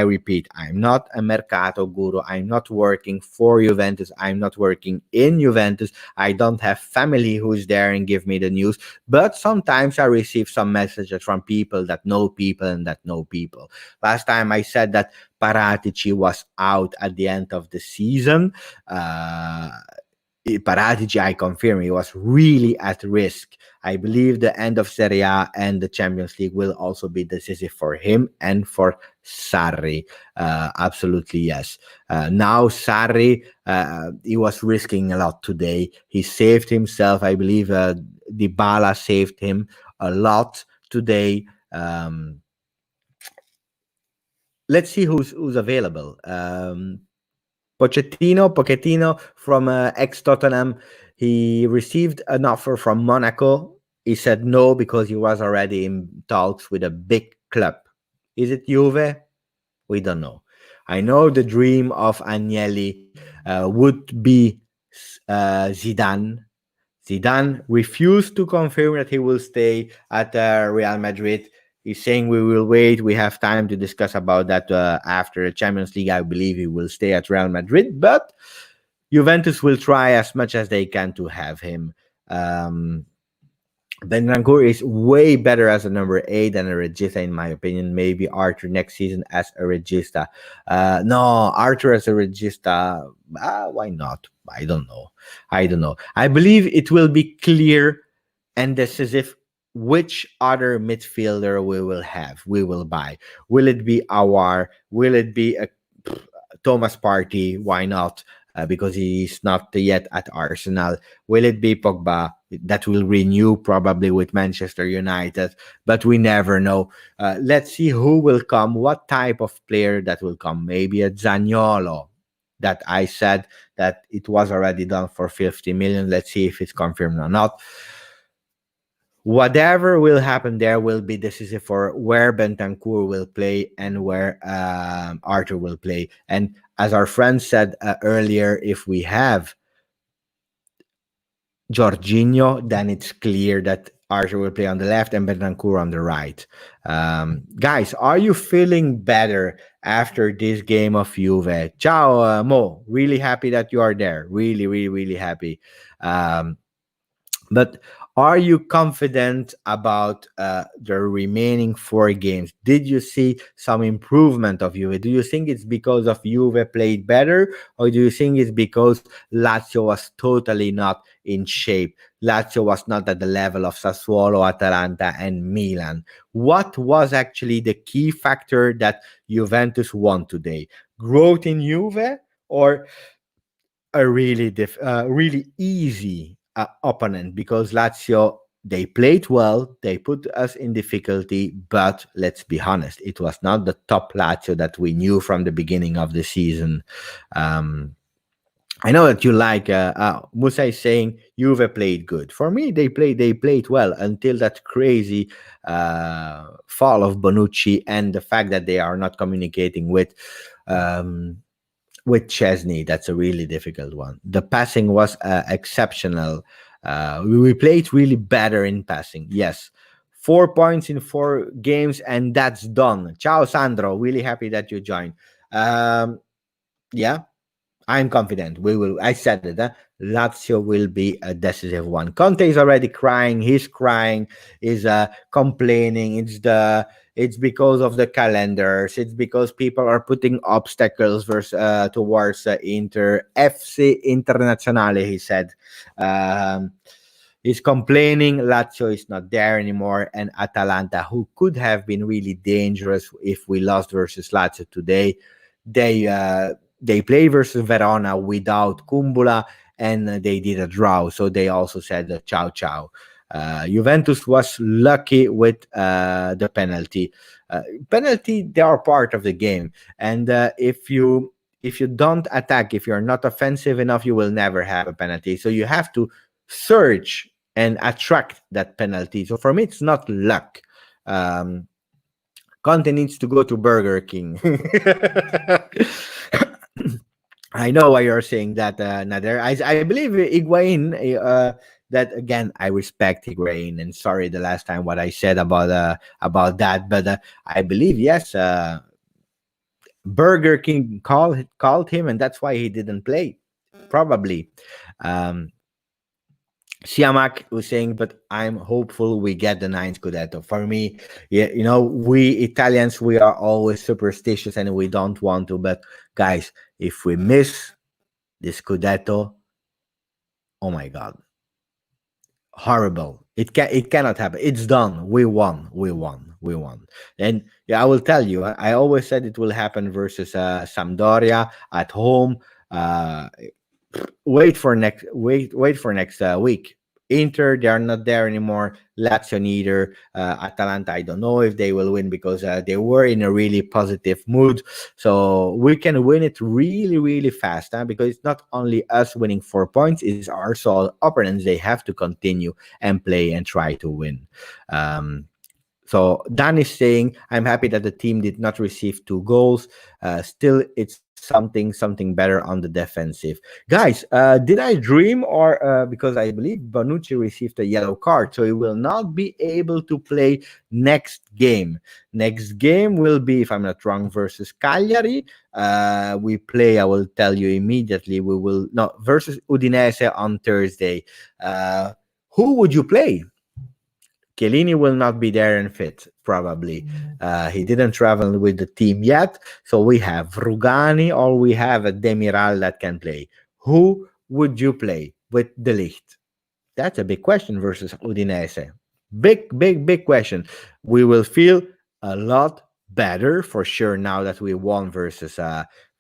repeat, I'm not a mercato guru. I'm not working for Juventus. I'm not working in Juventus. I don't have family who's there and give me the news. But sometimes I receive some messages from people that know people and that know people. Last time I said that Paratici was out at the end of the season. Paratici, I confirm, he was really at risk. I believe the end of Serie A and the Champions League will also be decisive for him and for Sarri. Absolutely, yes. Now Sarri, he was risking a lot today. He saved himself. I believe Dybala saved him a lot today. let's see who's available. Pochettino from ex Tottenham. He received an offer from Monaco. He said no because he was already in talks with a big club. Is it Juve? We don't know. I know the dream of Agnelli would be Zidane. Zidane refused to confirm that he will stay at Real Madrid. He's saying we will wait. We have time to discuss about that after the Champions League. I believe he will stay at Real Madrid, but Juventus will try as much as they can to have him. Bentancur is way better as a number 8 than a regista, in my opinion. Maybe Arthur next season as a regista. No, Arthur as a regista. Why not? I don't know. I believe it will be clear and decisive which other midfielder we will buy. Will it be Awar? Will it be a Thomas Partey? Why not? Because he's not yet at Arsenal. Will it be Pogba? That will renew probably with Manchester United, but we never know. Let's see who will come, what type of player that will come. Maybe a Zaniolo that I said that it was already done for 50 million. Let's see if it's confirmed or not. Whatever will happen there will be decisive for where Bentancur will play and where Arthur will play. And as our friend said earlier, if we have Jorginho, then it's clear that Arthur will play on the left and Bentancur on the right. Guys, are you feeling better after this game of Juve? Ciao, Mo. Really happy that you are there. Really, really, really happy. But are you confident about the remaining 4 games? Did you see some improvement of Juve? Do you think it's because of Juve played better, or do you think it's because Lazio was totally not in shape? Lazio was not at the level of Sassuolo, Atalanta, and Milan. What was actually the key factor that Juventus won today? Growth in Juve, or a really easy opponent? Because Lazio, they played well, they put us in difficulty, but let's be honest, it was not the top Lazio that we knew from the beginning of the season. I know that you like Musa is saying Juve played good. For me, they played well until that crazy fall of Bonucci and the fact that they are not communicating with Chesney. That's a really difficult one. The passing was exceptional. We played really better in passing. Yes. 4 points in 4 games, and that's done. Ciao, Sandro. Really happy that you joined. Yeah, I'm confident we will. I said it. Lazio will be a decisive one. Conte is already crying. He's crying. He's complaining. It's because of the calendars. It's because people are putting obstacles towards Inter FC Internazionale. He said. He's complaining Lazio is not there anymore, and Atalanta, who could have been really dangerous if we lost versus Lazio today, they play versus Verona without Kumbula, and they did a draw. So they also said ciao ciao. Juventus was lucky with the penalty. They are part of the game, and if you don't attack, if you're not offensive enough, you will never have a penalty. So you have to search and attract that penalty. So for me, it's not luck. Conte needs to go to Burger King. I know why you're saying that, Nader. I believe Higuain, that again, I respect Higuain, and sorry the last time what I said about that, but I believe, yes, Burger King called him, and that's why he didn't play, probably. Siamak was saying, but I'm hopeful we get the 9th Scudetto. For me, yeah, we Italians, we are always superstitious and we don't want to. But guys, if we miss the Scudetto, oh my God, horrible! It cannot happen. It's done. We won. And yeah, I will tell you. I always said it will happen versus Sampdoria at home. Wait for next week. Inter, they are not there anymore. Lazio neither. Atalanta, I don't know if they will win because they were in a really positive mood. So we can win it really, really fast, huh? Because it's not only us winning 4 points, it's also opponents. They have to continue and play and try to win. Um, so Dan is saying, I'm happy that the team did not receive 2 goals. Still, it's something better on the defensive. Guys, did I dream or because I believe Bonucci received a yellow card, so he will not be able to play next game. Next game will be, if I'm not wrong, versus Cagliari. We play, I will tell you immediately, we will, no, versus Udinese on Thursday. Uh, who would you play? Chiellini will not be there and fit, probably. He didn't travel with the team yet. So we have Rugani or we have a Demiral that can play. Who would you play with De Ligt? That's a big question versus Udinese. Big question. We will feel a lot better for sure now that we won versus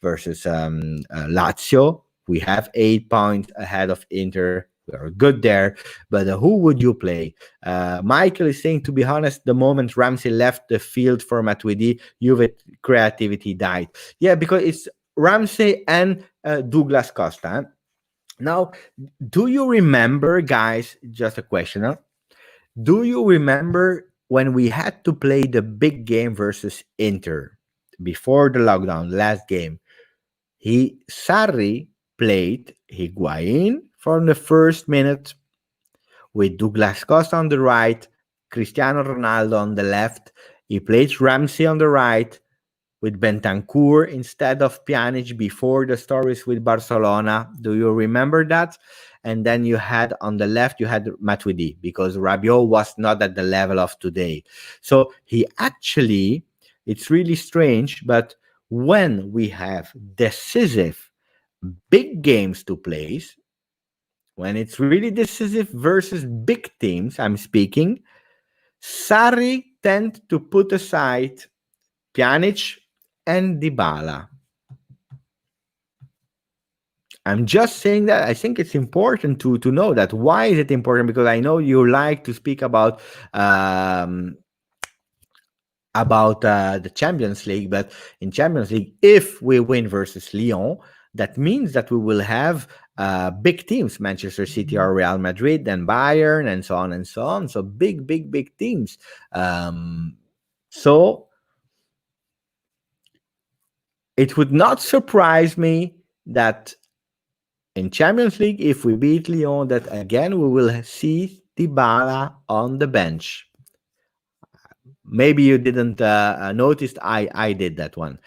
Lazio. We have 8 points ahead of Inter. We are good there. But who would you play? Michael is saying, to be honest, the moment Ramsey left the field for Matuidi, Juve creativity died. Yeah, because it's Ramsey and Douglas Costa. Now, do you remember, guys? Just a question. Huh? Do you remember when we had to play the big game versus Inter before the lockdown, last game? Sarri played Higuain from the first minute with Douglas Costa on the right, Cristiano Ronaldo on the left. He played Ramsey on the right with Bentancur instead of Pjanic before the stories with Barcelona. Do you remember that? And then you had on the left, you had Matuidi because Rabiot was not at the level of today. So he actually, it's really strange, but when we have decisive big games to play, when it's really decisive versus big teams, I'm speaking, Sarri tend to put aside Pjanic and Dybala. I'm just saying that I think it's important to know that. Why is it important? Because I know you like to speak um, about the Champions League, but in Champions League, if we win versus Lyon, that means that we will have big teams, Manchester City or Real Madrid, and Bayern, and so on and so on. So big teams. So it would not surprise me that in Champions League, if we beat Lyon, that again we will see Dybala on the bench. Maybe you didn't notice. I did that one.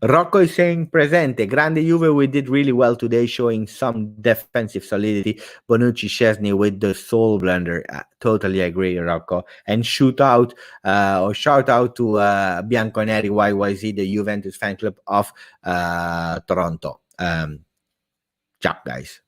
Rocco is saying presente, grande Juve, we did really well today, showing some defensive solidity. Bonucci, Szczesny with the soul blender. Totally agree, Rocco. And shout out to Bianconeri YYZ, the Juventus fan club of Toronto. Ciao, guys.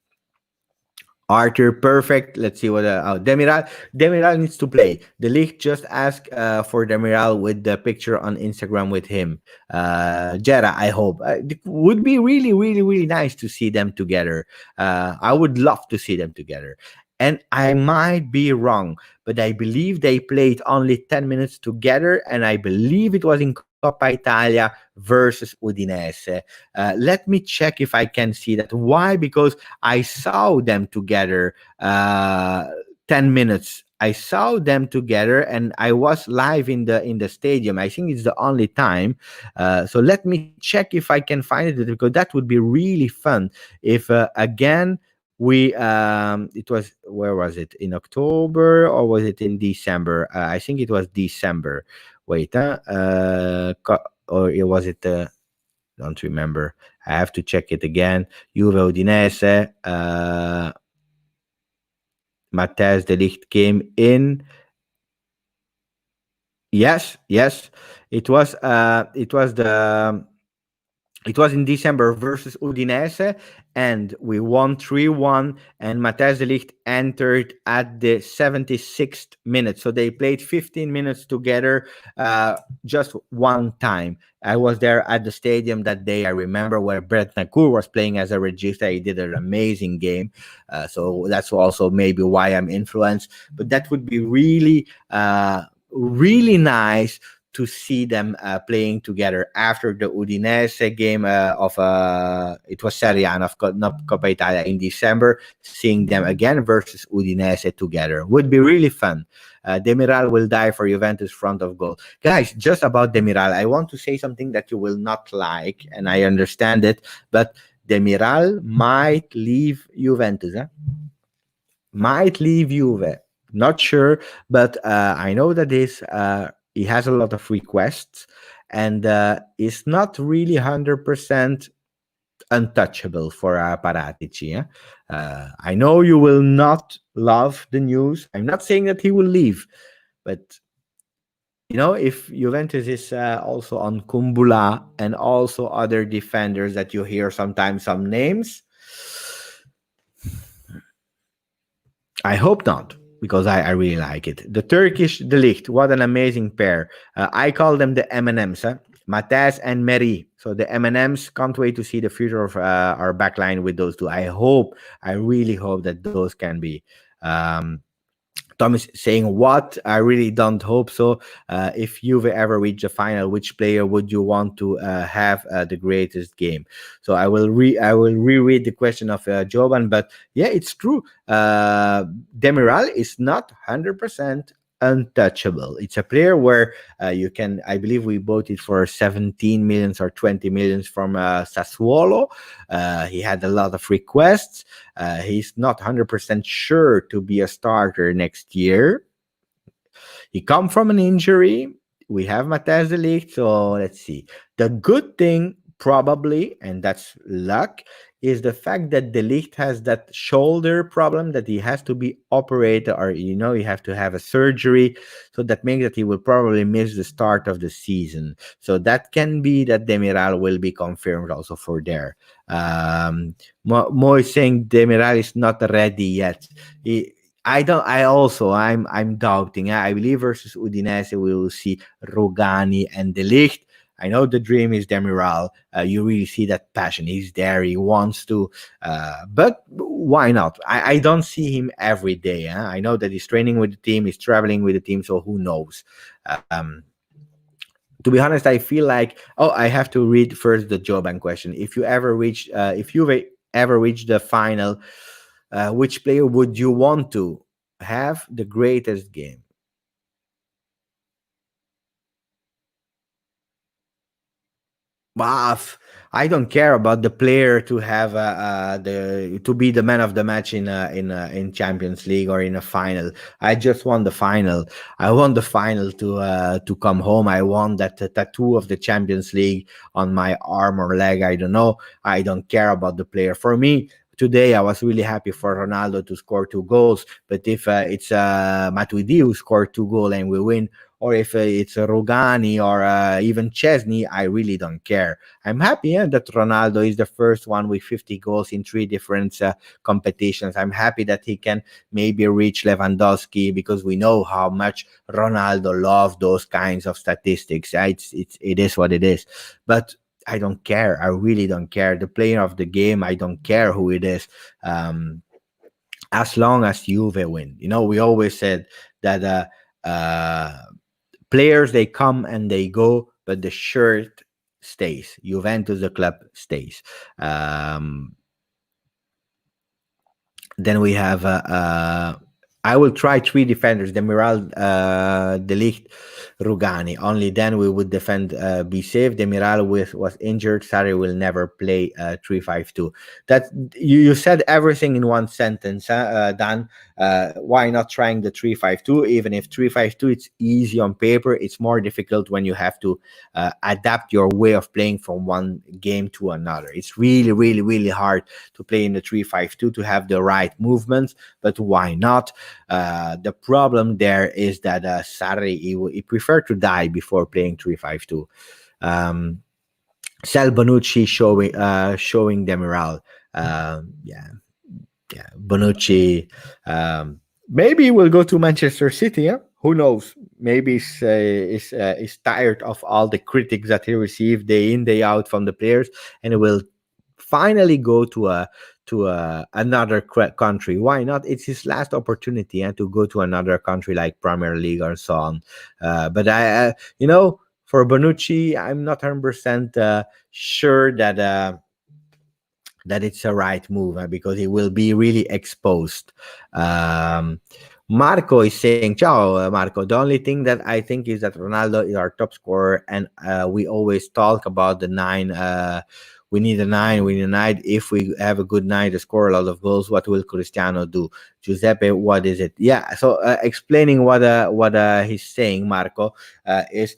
Arthur, perfect. Let's see what Demiral. Demiral needs to play. The league just asked for Demiral with the picture on Instagram with him. Jera, I hope. It would be really nice to see them together. I would love to see them together. And I might be wrong, but I believe they played only 10 minutes together, and I believe it was in Coppa Italia versus Udinese. Let me check if I can see that. Why? Because I saw them together 10 minutes. I saw them together and I was live in the stadium. I think it's the only time. So let me check if I can find it, because that would be really fun if again we it was, where was it, in October or was it in December? I think it was December. Wait, or was it don't remember. I have to check it again. Juve Udinese. Matthijs de Ligt came in. Yes. It was the It was in December versus Udinese, and we won 3-1. And Matthijs de Ligt entered at the 76th minute. So they played 15 minutes together, just one time. I was there at the stadium that day. I remember where Brett Nakur was playing as a regista. He did an amazing game. So that's also maybe why I'm influenced. But that would be really, really nice to see them playing together after the Udinese game of it was Serie A, not Coppa Italia in December. Seeing them again versus Udinese together would be really fun. Demiral will die for Juventus front of goal. Guys, just about Demiral, I want to say something that you will not like, and I understand it, but Demiral might leave Juventus. Might leave Juve. Not sure, but I know that he has a lot of requests, and is not really 100% untouchable for Paratici. I know you will not love the news. I'm not saying that he will leave, but if Juventus is also on Kumbula and also other defenders that you hear sometimes some names, I hope not, because I really like it. The Turkish De Ligt, what an amazing pair. I call them the M&Ms, Matthijs and Meri. So the M&Ms, can't wait to see the future of our backline with those two. I really hope that those can be. Tom is saying, what? I really don't hope so. If Juve ever reach the final, which player would you want to have the greatest game? So I will reread the question of Jovan, but yeah, it's true. Demiral is not 100% untouchable. It's a player where you can, I believe we bought it for 17 millions or 20 millions from Sassuolo. He had a lot of requests. He's not 100% sure to be a starter next year. He come from an injury. We have Matthijs de Ligt, so let's see. The good thing, probably, and that's luck, is the fact that De Ligt has that shoulder problem that he has to be operated, or he have to have a surgery. So that means that he will probably miss the start of the season. So that can be that Demiral will be confirmed also for there. Mo is saying Demiral is not ready yet. I'm doubting. I believe versus Udinese we will see Rugani and De Ligt. I know the dream is Demiral. You really see that passion. He's there. He wants to. But why not? I don't see him every day. I know that he's training with the team. He's traveling with the team. So who knows? To be honest, I feel like, I have to read first the Joban question. If you ever reach the final, which player would you want to have the greatest game? I don't care about the player to have to be the man of the match in Champions League or in a final. I just want the final. I want the final to come home. I want that tattoo of the Champions League on my arm or leg. I don't know. I don't care about the player. For me, today I was really happy for Ronaldo to score 2 goals. But if it's Matuidi who scored 2 goals and we win, or if it's Rogani or even Chesney, I really don't care. I'm happy that Ronaldo is the first one with 50 goals in 3 different competitions. I'm happy that he can maybe reach Lewandowski, because we know how much Ronaldo loves those kinds of statistics. It is what it is. But I don't care. I really don't care. The player of the game, I don't care who it is. As long as Juve win. We always said that players, they come and they go, but the shirt stays. Juventus, the club, stays. Then we have I will try 3 defenders: Demiral, De Ligt, Rugani. Only then we would defend be safe. Demiral was injured. Sarri will never play 3-5-2. That you said everything in one sentence, Dan. Why not trying the 3-5-2? Even if 3-5-2 it's easy on paper, it's more difficult when you have to adapt your way of playing from one game to another. It's really, really, really hard to play in the 3-5-2 to have the right movements. But why not? The problem there is that Sarri he preferred to die before playing 3-5-2. Sal Bonucci showing Demiral. Yeah, yeah, Bonucci. Um, maybe we'll go to Manchester City. Yeah? Who knows? Maybe is tired of all the critics that he received day in day out from the players, and he will finally go to another country. Why not? It's his last opportunity to go to another country like Premier League or so on. But for Bonucci, I'm not 100% sure that it's a right move because he will be really exposed. Um, Marco is saying, "Ciao, Marco. The only thing that I think is that Ronaldo is our top scorer, and we always talk about the nine. We need a nine. We need a nine. If we have a good nine to score a lot of goals, what will Cristiano do? Giuseppe, what is it? Yeah. So explaining what he's saying, Marco, is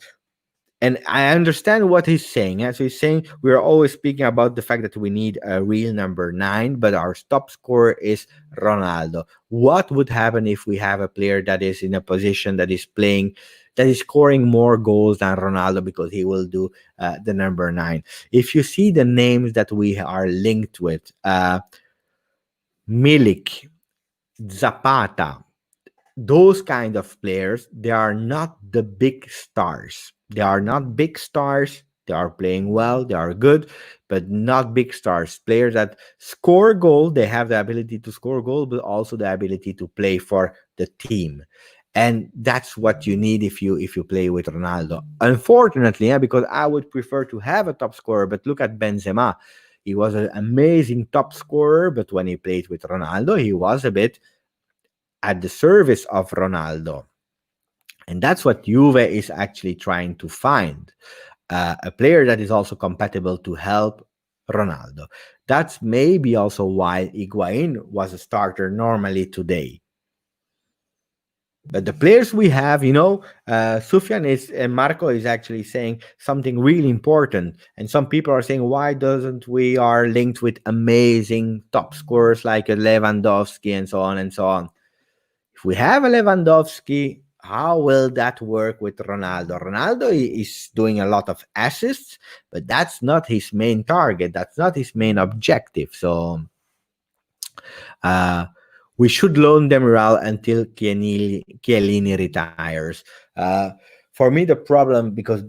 and I understand what he's saying. So he's saying we're always speaking about the fact that we need a real number nine, but our top scorer is Ronaldo. What would happen if we have a player that is in a position that is playing, that is scoring more goals than Ronaldo because he will do the number nine? If you see the names that we are linked with, Milik, Zapata, those kind of players, they are not the big stars. They are not big stars. They are playing well. They are good, but not big stars. Players that score goal. They have the ability to score goal, but also the ability to play for the team. And that's what you need if you play with Ronaldo. Unfortunately, because I would prefer to have a top scorer, but look at Benzema. He was an amazing top scorer, but when he played with Ronaldo, he was a bit at the service of Ronaldo. And that's what Juve is actually trying to find a player that is also compatible to help Ronaldo. That's maybe also why Higuain was a starter normally today. But the players we have, Sufyan is and Marco is actually saying something really important. And some people are saying, why doesn't we are linked with amazing top scorers like Lewandowski and so on and so on? If we have a Lewandowski, how will that work with Ronaldo? Ronaldo is doing a lot of assists, but that's not his main target. That's not his main objective. So uh, we should loan Demiral until Chiellini retires. For me, the problem, because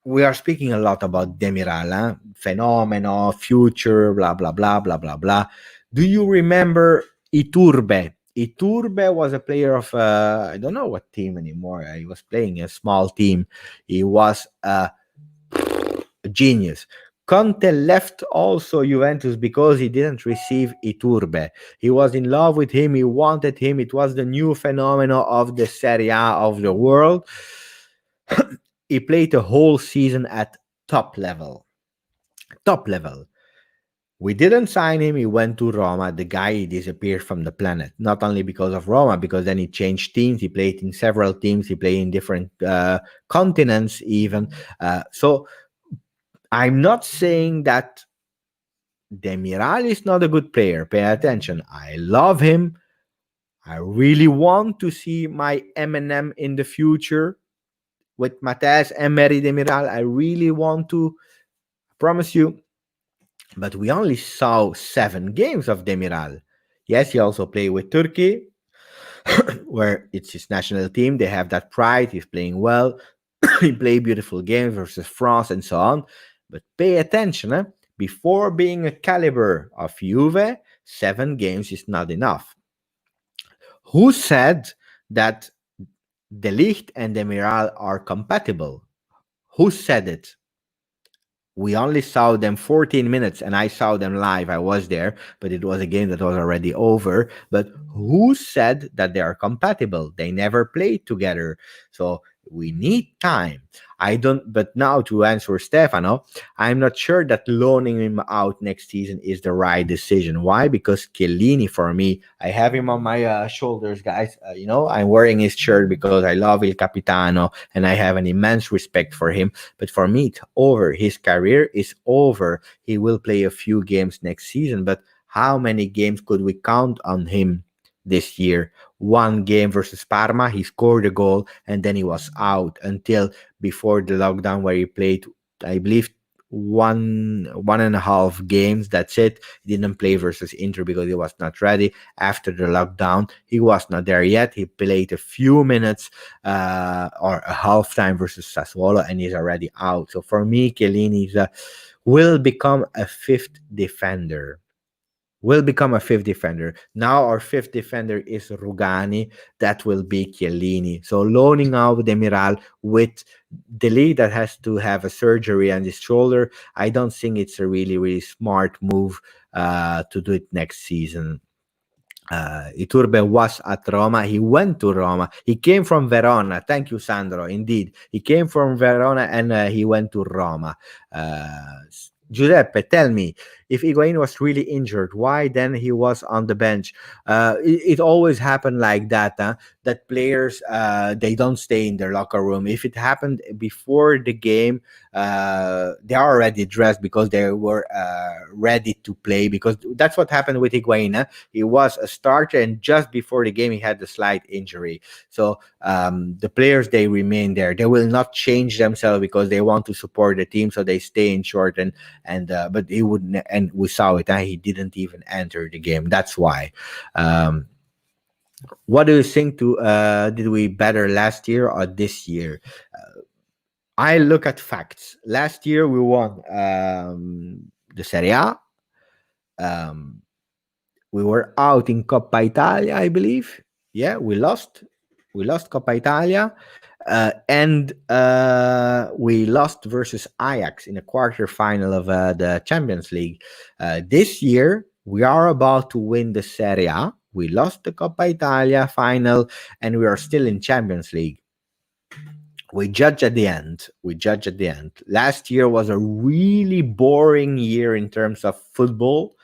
we are speaking a lot about Demiral, fenomeno, future, blah, blah, blah, blah, blah, blah. Do you remember Iturbe? Iturbe was a player of, I don't know what team anymore. He was playing a small team. He was a genius. Conte left also Juventus because he didn't receive Iturbe. He was in love with him. He wanted him. It was the new phenomenon of the Serie A of the world. He played the whole season at top level. Top level. We didn't sign him. He went to Roma. The guy disappeared from the planet. Not only because of Roma, because then he changed teams. He played in several teams. He played in different continents even. So I'm not saying that Demiral is not a good player. Pay attention. I love him. I really want to see my Eminem in the future with Matthijs Emery Demiral. I really want to. I promise you. But we only saw 7 games of Demiral. Yes, he also played with Turkey, where it's his national team. They have that pride. He's playing well. He played beautiful games versus France and so on. But pay attention. Before being a caliber of Juve, 7 games is not enough. Who said that De Ligt and Demiral are compatible? Who said it? We only saw them 14 minutes and I saw them live. I was there, but it was a game that was already over. But who said that they are compatible? They never played together. So we need time. But now to answer Stefano, I'm not sure that loaning him out next season is the right decision. Why? Because Chiellini, for me, I have him on my shoulders, guys. I'm wearing his shirt because I love Il Capitano and I have an immense respect for him. But for me, it's over. His career is over. He will play a few games next season, but how many games could we count on him this year? 1 game versus Parma, he scored a goal and then he was out until before the lockdown, where he played, I believe, one and a half games. That's it. He didn't play versus Inter because he was not ready after the lockdown. He was not there yet. He played a few minutes or a half time versus Sassuolo, and he's already out. So for me, Chiellini will become a fifth defender. Will become a fifth defender. Now our fifth defender is Rugani. That will be Chiellini. So loaning out Demiral with the league that has to have a surgery on his shoulder, I don't think it's a really, really smart move to do it next season. Iturbe was at Roma. He went to Roma. He came from Verona. Thank you, Sandro. Indeed, he came from Verona and he went to Roma. Giuseppe, tell me, if Higuain was really injured, why then he was on the bench? It always happened like that, that players, they don't stay in their locker room. If it happened before the game, they are already dressed because they were ready to play, because that's what happened with Higuain. He was a starter, and just before the game, he had a slight injury. So the players, they remain there. They will not change themselves because they want to support the team, so they stay in short. But he wouldn't, and we saw it. He didn't even enter the game. That's why. What do you think? Did we better last year or this year? I look at facts. Last year we won the Serie A. We were out in Coppa Italia, I believe. Yeah, we lost. We lost Coppa Italia. And we lost versus Ajax in a quarterfinal of the Champions League. This year, we are about to win the Serie A. We lost the Coppa Italia final, and we are still in Champions League. We judge at the end. Last year was a really boring year in terms of football,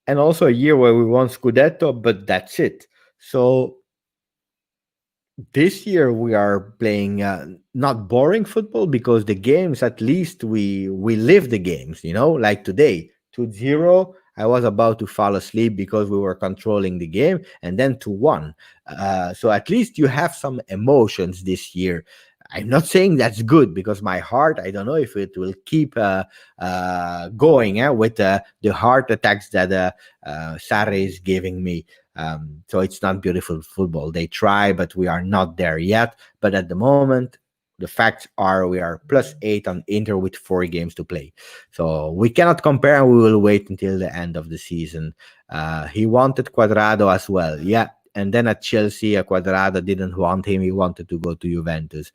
and also a year where we won Scudetto, but that's it. So this year we are playing not boring football, because the games, at least we live the games, like today 2-0. I was about to fall asleep because we were controlling the game, and then 2-1. So at least you have some emotions this year. I'm not saying that's good, because my heart, I don't know if it will keep going with the heart attacks that Sarri is giving me. So it's not beautiful football. They try, but we are not there yet. But at the moment, the facts are we are +8 on Inter with 4 games to play. So we cannot compare, and we will wait until the end of the season. He wanted Quadrado as well. Yeah. And then at Chelsea, Quadrado didn't want him. He wanted to go to Juventus.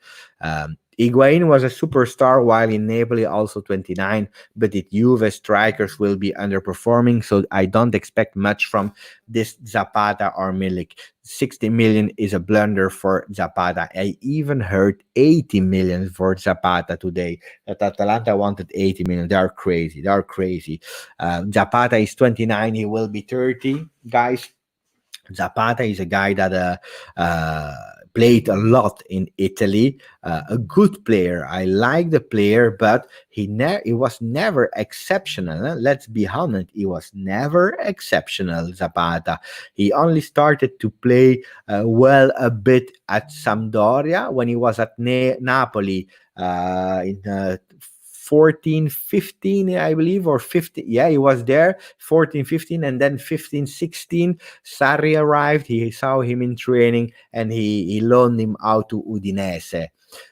Higuain was a superstar, while in Napoli also 29, but at Juve, strikers will be underperforming, so I don't expect much from this Zapata or Milik. 60 million is a blunder for Zapata. I even heard 80 million for Zapata today. That Atalanta wanted 80 million. They are crazy. Zapata is 29. He will be 30, guys. Zapata is a guy that played a lot in Italy, a good player. I like the player, but he was never exceptional. Let's be honest, he was never exceptional, Zapata. He only started to play well a bit at Sampdoria when he was at Napoli in 14, 15, I believe, or 15. Yeah, he was there 14, 15, and then 15, 16. Sarri arrived. He saw him in training, and he loaned him out to Udinese.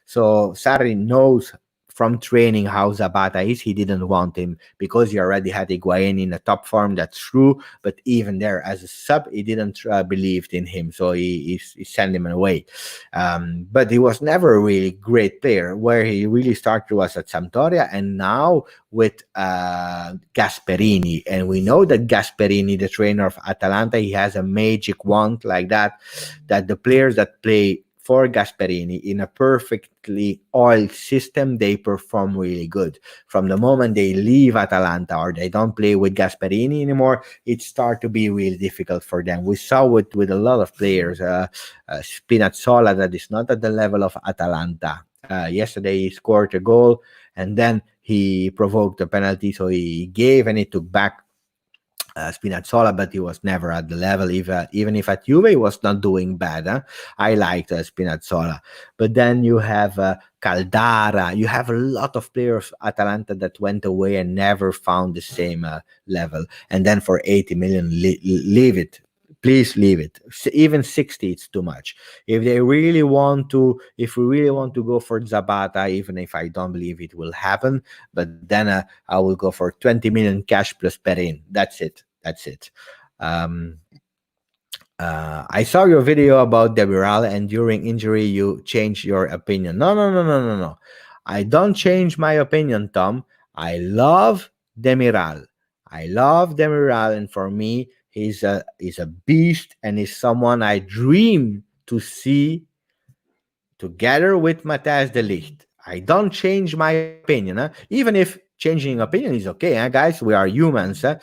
So Sarri knows from training how Zapata is. He didn't want him because he already had Higuain in a top form. That's true. But even there, as a sub, he didn't believe in him. So he sent him away. But he was never a really great player. Where he really started was at Sampdoria, and now with Gasperini. And we know that Gasperini, the trainer of Atalanta, he has a magic wand like that the players that play for Gasperini in a perfectly oiled system, they perform really good. From the moment they leave Atalanta or they don't play with Gasperini anymore, it starts to be really difficult for them. We saw it with a lot of players. Spinazzola, that is not at the level of Atalanta. Yesterday he scored a goal, and then he provoked a penalty, so he gave and he took back. Spinazzola, but he was never at the level. Even if at Juve, he was not doing bad. Huh? I liked Spinazzola. But then you have Caldara. You have a lot of players Atalanta that went away and never found the same level. And then for 80 million, leave it. Please leave it. Even 60, it's too much. If they really want to, if we really want to go for Zapata, even if I don't believe it will happen, but then I will go for 20 million cash plus Perin. That's it. That's it. Um, I saw your video about Demiral, and during injury, you changed your opinion. No, no, no, no, no, no. I don't change my opinion, Tom. I love Demiral. I love Demiral, and for me, he's a beast, and he's someone I dream to see together with Matthijs de Ligt. I don't change my opinion, huh? Even if changing opinion is okay, huh, guys. We are humans. Huh?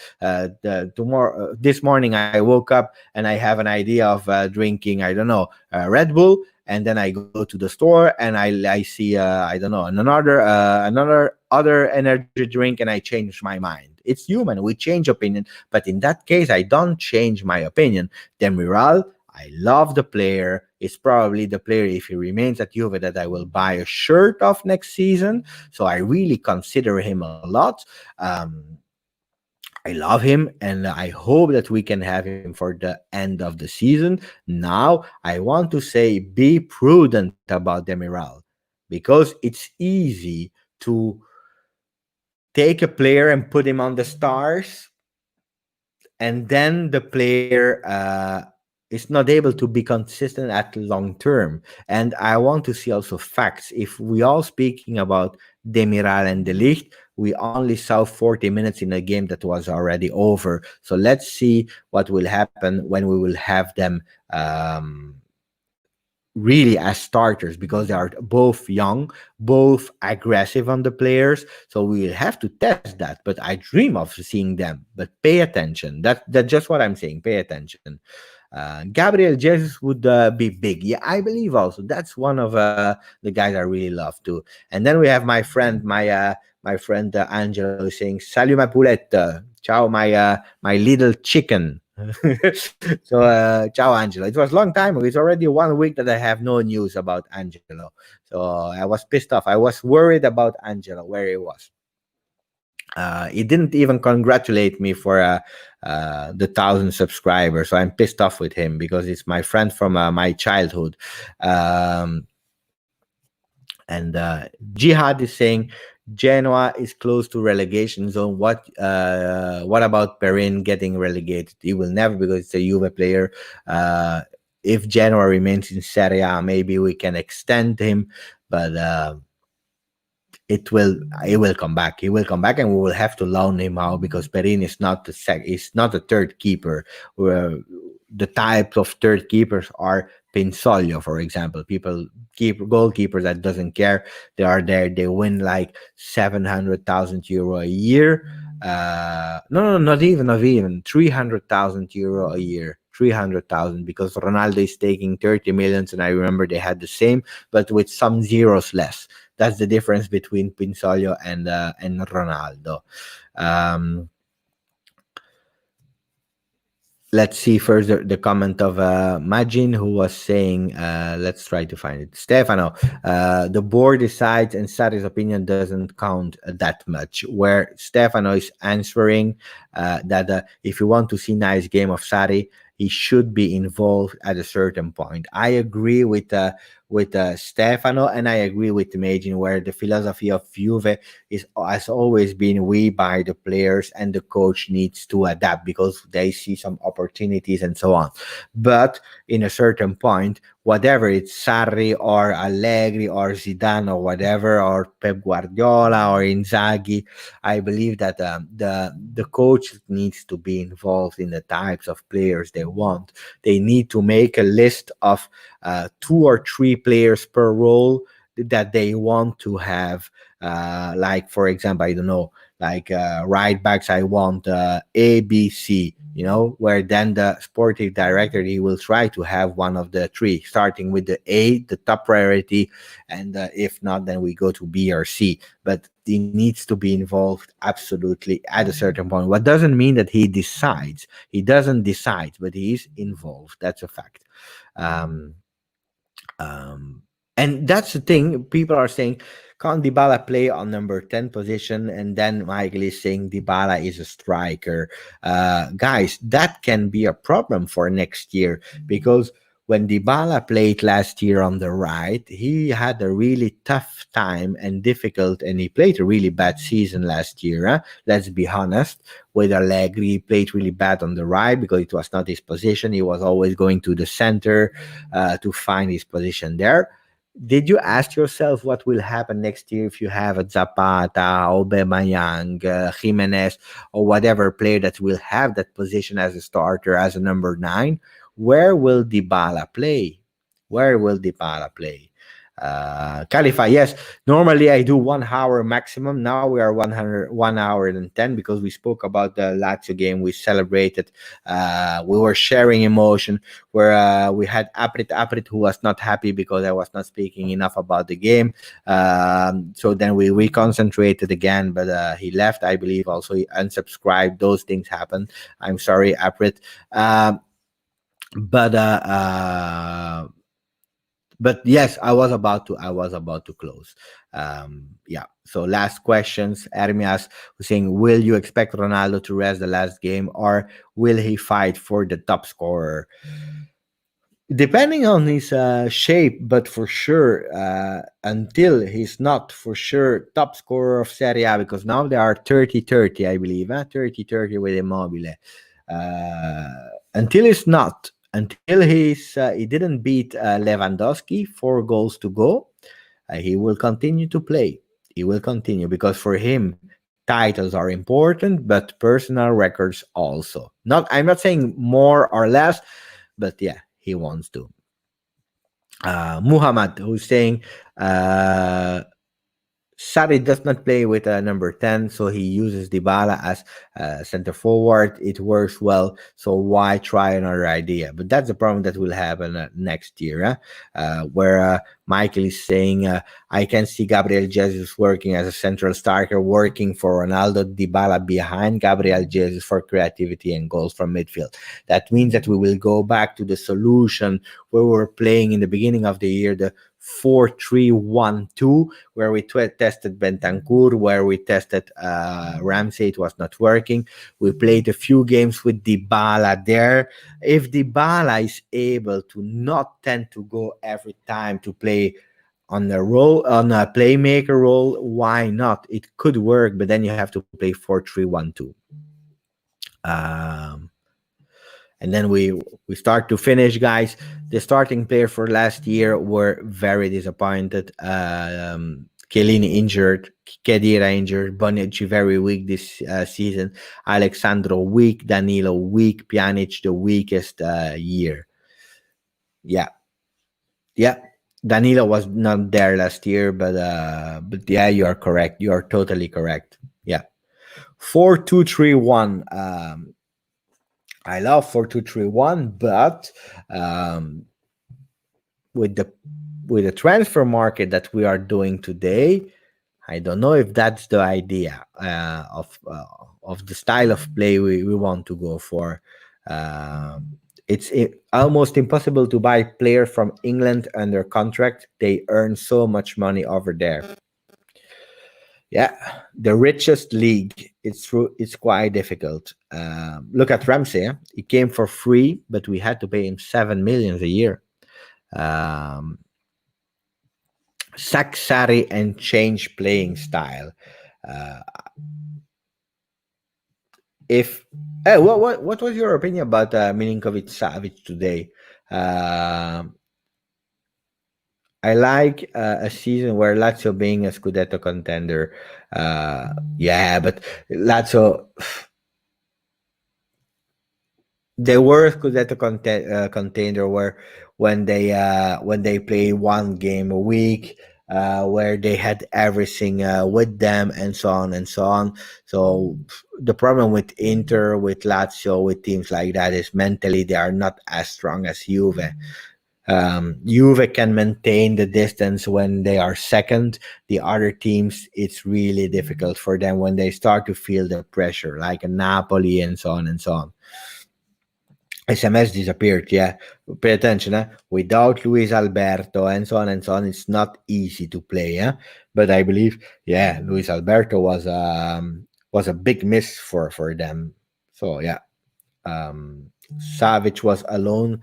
This morning, I woke up and I have an idea of drinking, I don't know, Red Bull, and then I go to the store and I see I don't know another other energy drink, and I change my mind. It's human. We change opinion, but in that case, I don't change my opinion. Demiral, I love the player. It's probably the player, if he remains at Juve, that I will buy a shirt of next season. So I really consider him a lot. I love him, and I hope that we can have him for the end of the season. Now, I want to say be prudent about Demiral, because it's easy to take a player and put him on the stars, and then the player is not able to be consistent at long term. And I want to see also facts. If we all speaking about Demiral and De Ligt, we only saw 40 minutes in a game that was already over. So let's see what will happen when we will have them really as starters, because they are both young, both aggressive on the players. So we will have to test that. But I dream of seeing them. But pay attention. That's just what I'm saying. Pay attention. Gabriel Jesus would be big. Yeah, I believe also. That's one of the guys I really love too. And then we have my friend Angelo saying, "Salut ma poulette, ciao my little chicken." So ciao Angelo. It was a long time ago. It's already 1 week that I have no news about Angelo. So I was pissed off. I was worried about Angelo, where he was. He didn't even congratulate me for the 1,000 subscribers. So I'm pissed off with him, because it's my friend from my childhood. And Jihad is saying Genoa is close to relegation zone. What about Perin getting relegated? He will never, because it's a Juve player. If Genoa remains in Serie A, maybe we can extend him, but he will come back. He will come back, and we will have to loan him out, because Perin is not the third keeper. The types of third keepers are Pinsoglio, for example. Goalkeepers that doesn't care. They are there. They win like 700,000 euro a year. No, not even 300,000 euro a year. 300,000, because Ronaldo is taking 30 millions, and I remember they had the same, but with some zeros less. That's the difference between Pinsoglio and Ronaldo. Let's see first the comment of Majin, who was saying, let's try to find it. Stefano, the board decides and Sarri's opinion doesn't count that much. Where Stefano is answering that if you want to see nice game of Sarri, he should be involved at a certain point. I agree with Stefano, and I agree with Majin, where the philosophy of Juve has always been, we buy the players and the coach needs to adapt because they see some opportunities and so on. But in a certain point, whatever it's Sarri or Allegri or Zidane or whatever, or Pep Guardiola or Inzaghi, I believe that the coach needs to be involved in the types of players they want. They need to make a list of 2 or 3 players per role that they want to have. Like, for example, I don't know, like right backs, I want A, B, C. where then the sportive director, he will try to have one of the three, starting with the A, the top priority, and if not, then we go to B or C. But he needs to be involved absolutely at a certain point. What doesn't mean that he decides. He doesn't decide, but he is involved. That's a fact. Um, um, and that's the thing. People are saying, can't Dybala play on number 10 position? And then Michael is saying Dybala is a striker. Guys, that can be a problem for next year, because when Dybala played last year on the right, he had a really tough time and difficult, and he played a really bad season last year. Let's be honest. With Allegri, he played really bad on the right because it was not his position. He was always going to the center to find his position there. Did you ask yourself what will happen next year if you have a Zapata, Aubameyang, Jimenez, or whatever player that will have that position as a starter, as a number 9? Where will Dybala play? Where will Dybala play? Khalifa, yes. Normally I do 1 hour maximum. Now we are 1 hour and 10, because we spoke about the Lazio game. We celebrated. We were sharing emotion. Where we had Aprit, who was not happy because I was not speaking enough about the game. So then we reconcentrated again, but he left. I believe also he unsubscribed. Those things happen. I'm sorry, Aprit. But yes, I was about to close. Yeah. So last questions. Hermias was saying, will you expect Ronaldo to rest the last game, or will he fight for the top scorer? Depending on his shape, but for sure, until he's not for sure top scorer of Serie A, because now they are 30-30, I believe, 30-30 with Immobile. Until he's not, until he didn't beat Lewandowski 4 goals to go, he will continue to play. He will continue, because for him, titles are important, but personal records also. I'm not saying more or less, but yeah, he wants to. Muhammad, who's saying Sarri does not play with a number 10, so he uses Dybala as center forward. It works well, so why try another idea? But that's the problem that will happen next year, where Michael is saying, I can see Gabriel Jesus working as a central striker, working for Ronaldo, Dybala behind Gabriel Jesus for creativity and goals from midfield. That means that we will go back to the solution where we were playing in the beginning of the year, the 4-3-1-2, where we tested Bentancur, where we tested Ramsey. It was not working. We played a few games with Dybala there. If Dybala is able to not tend to go every time to play on a playmaker role, why not? It could work, but then you have to play 4-3-1-2. And then we start to finish, guys. The starting player for last year were very disappointed. Chiellini injured, Khedira injured, Bonucci very weak this season, Alexandro weak, Danilo weak, Pjanic the weakest year. Yeah. Danilo was not there last year, but yeah, you are correct. You are totally correct. Yeah. 4-2-3-1. I love 4-2-3-1, but with the transfer market that we are doing today, I don't know if that's the idea of the style of play we want to go for. It's almost impossible to buy players from England under contract. They earn so much money over there. Yeah, the richest league. It's quite difficult. Look at Ramsey. He came for free, but we had to pay him 7 million a year. Sack Sarri and change playing style. What was your opinion about Milinkovic Savic today? I like a season where Lazio being a Scudetto contender. Yeah, but Lazio, they were a Scudetto contender where when they play one game a week, where they had everything with them, and so on and so on. So the problem with Inter, with Lazio, with teams like that is mentally they are not as strong as Juve. Juve can maintain the distance when they are second. The other teams, it's really difficult for them when they start to feel the pressure, like a Napoli and so on and so on. SMS disappeared, yeah. Pay attention, without Luis Alberto and so on and so on, it's not easy to play, But I believe, yeah, Luis Alberto was a big miss for them. So yeah. Savic was alone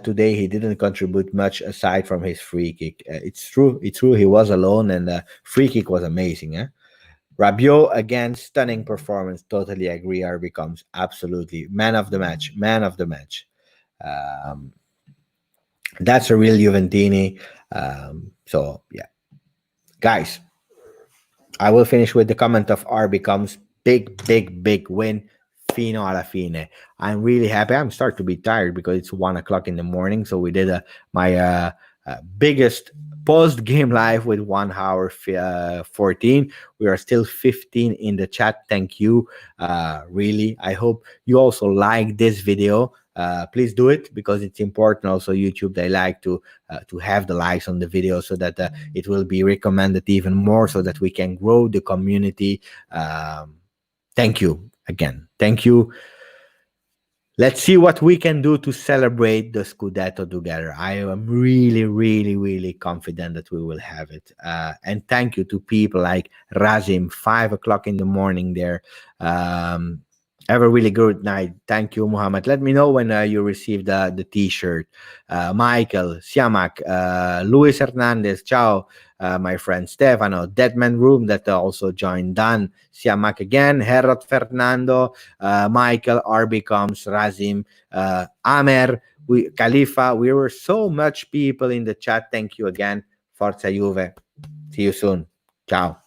today. He didn't contribute much aside from his free kick. It's true. He was alone, and the free kick was amazing. Rabiot again, stunning performance. Totally agree. Becomes absolutely man of the match. Man of the match. Um, that's a real Juventini. So yeah, guys, I will finish with the comment of R becomes big win. Fino alla fine. I'm really happy. I'm starting to be tired because it's 1 o'clock in the morning. So we did my biggest post game live with 1 hour 14. We are still 15 in the chat. Thank you. Really, I hope you also like this video. Please do it because it's important. Also, YouTube, they like to have the likes on the video so that it will be recommended even more, so that we can grow the community. Thank you again. Thank you. Let's see what we can do to celebrate the Scudetto together. I am really confident that we will have it. And thank you to people like Razim, 5 o'clock in the morning there. Have a really good night. Thank you, Muhammad. Let me know when you receive the t-shirt. Michael, Siamak, Luis Hernandez, ciao. My friend Stefano, Deadman Room that also joined Dan, Siamak again, Herod Fernando, Michael, RB Comes, Razim, Amer, Khalifa. We were so much people in the chat. Thank you again. Forza Juve. See you soon. Ciao.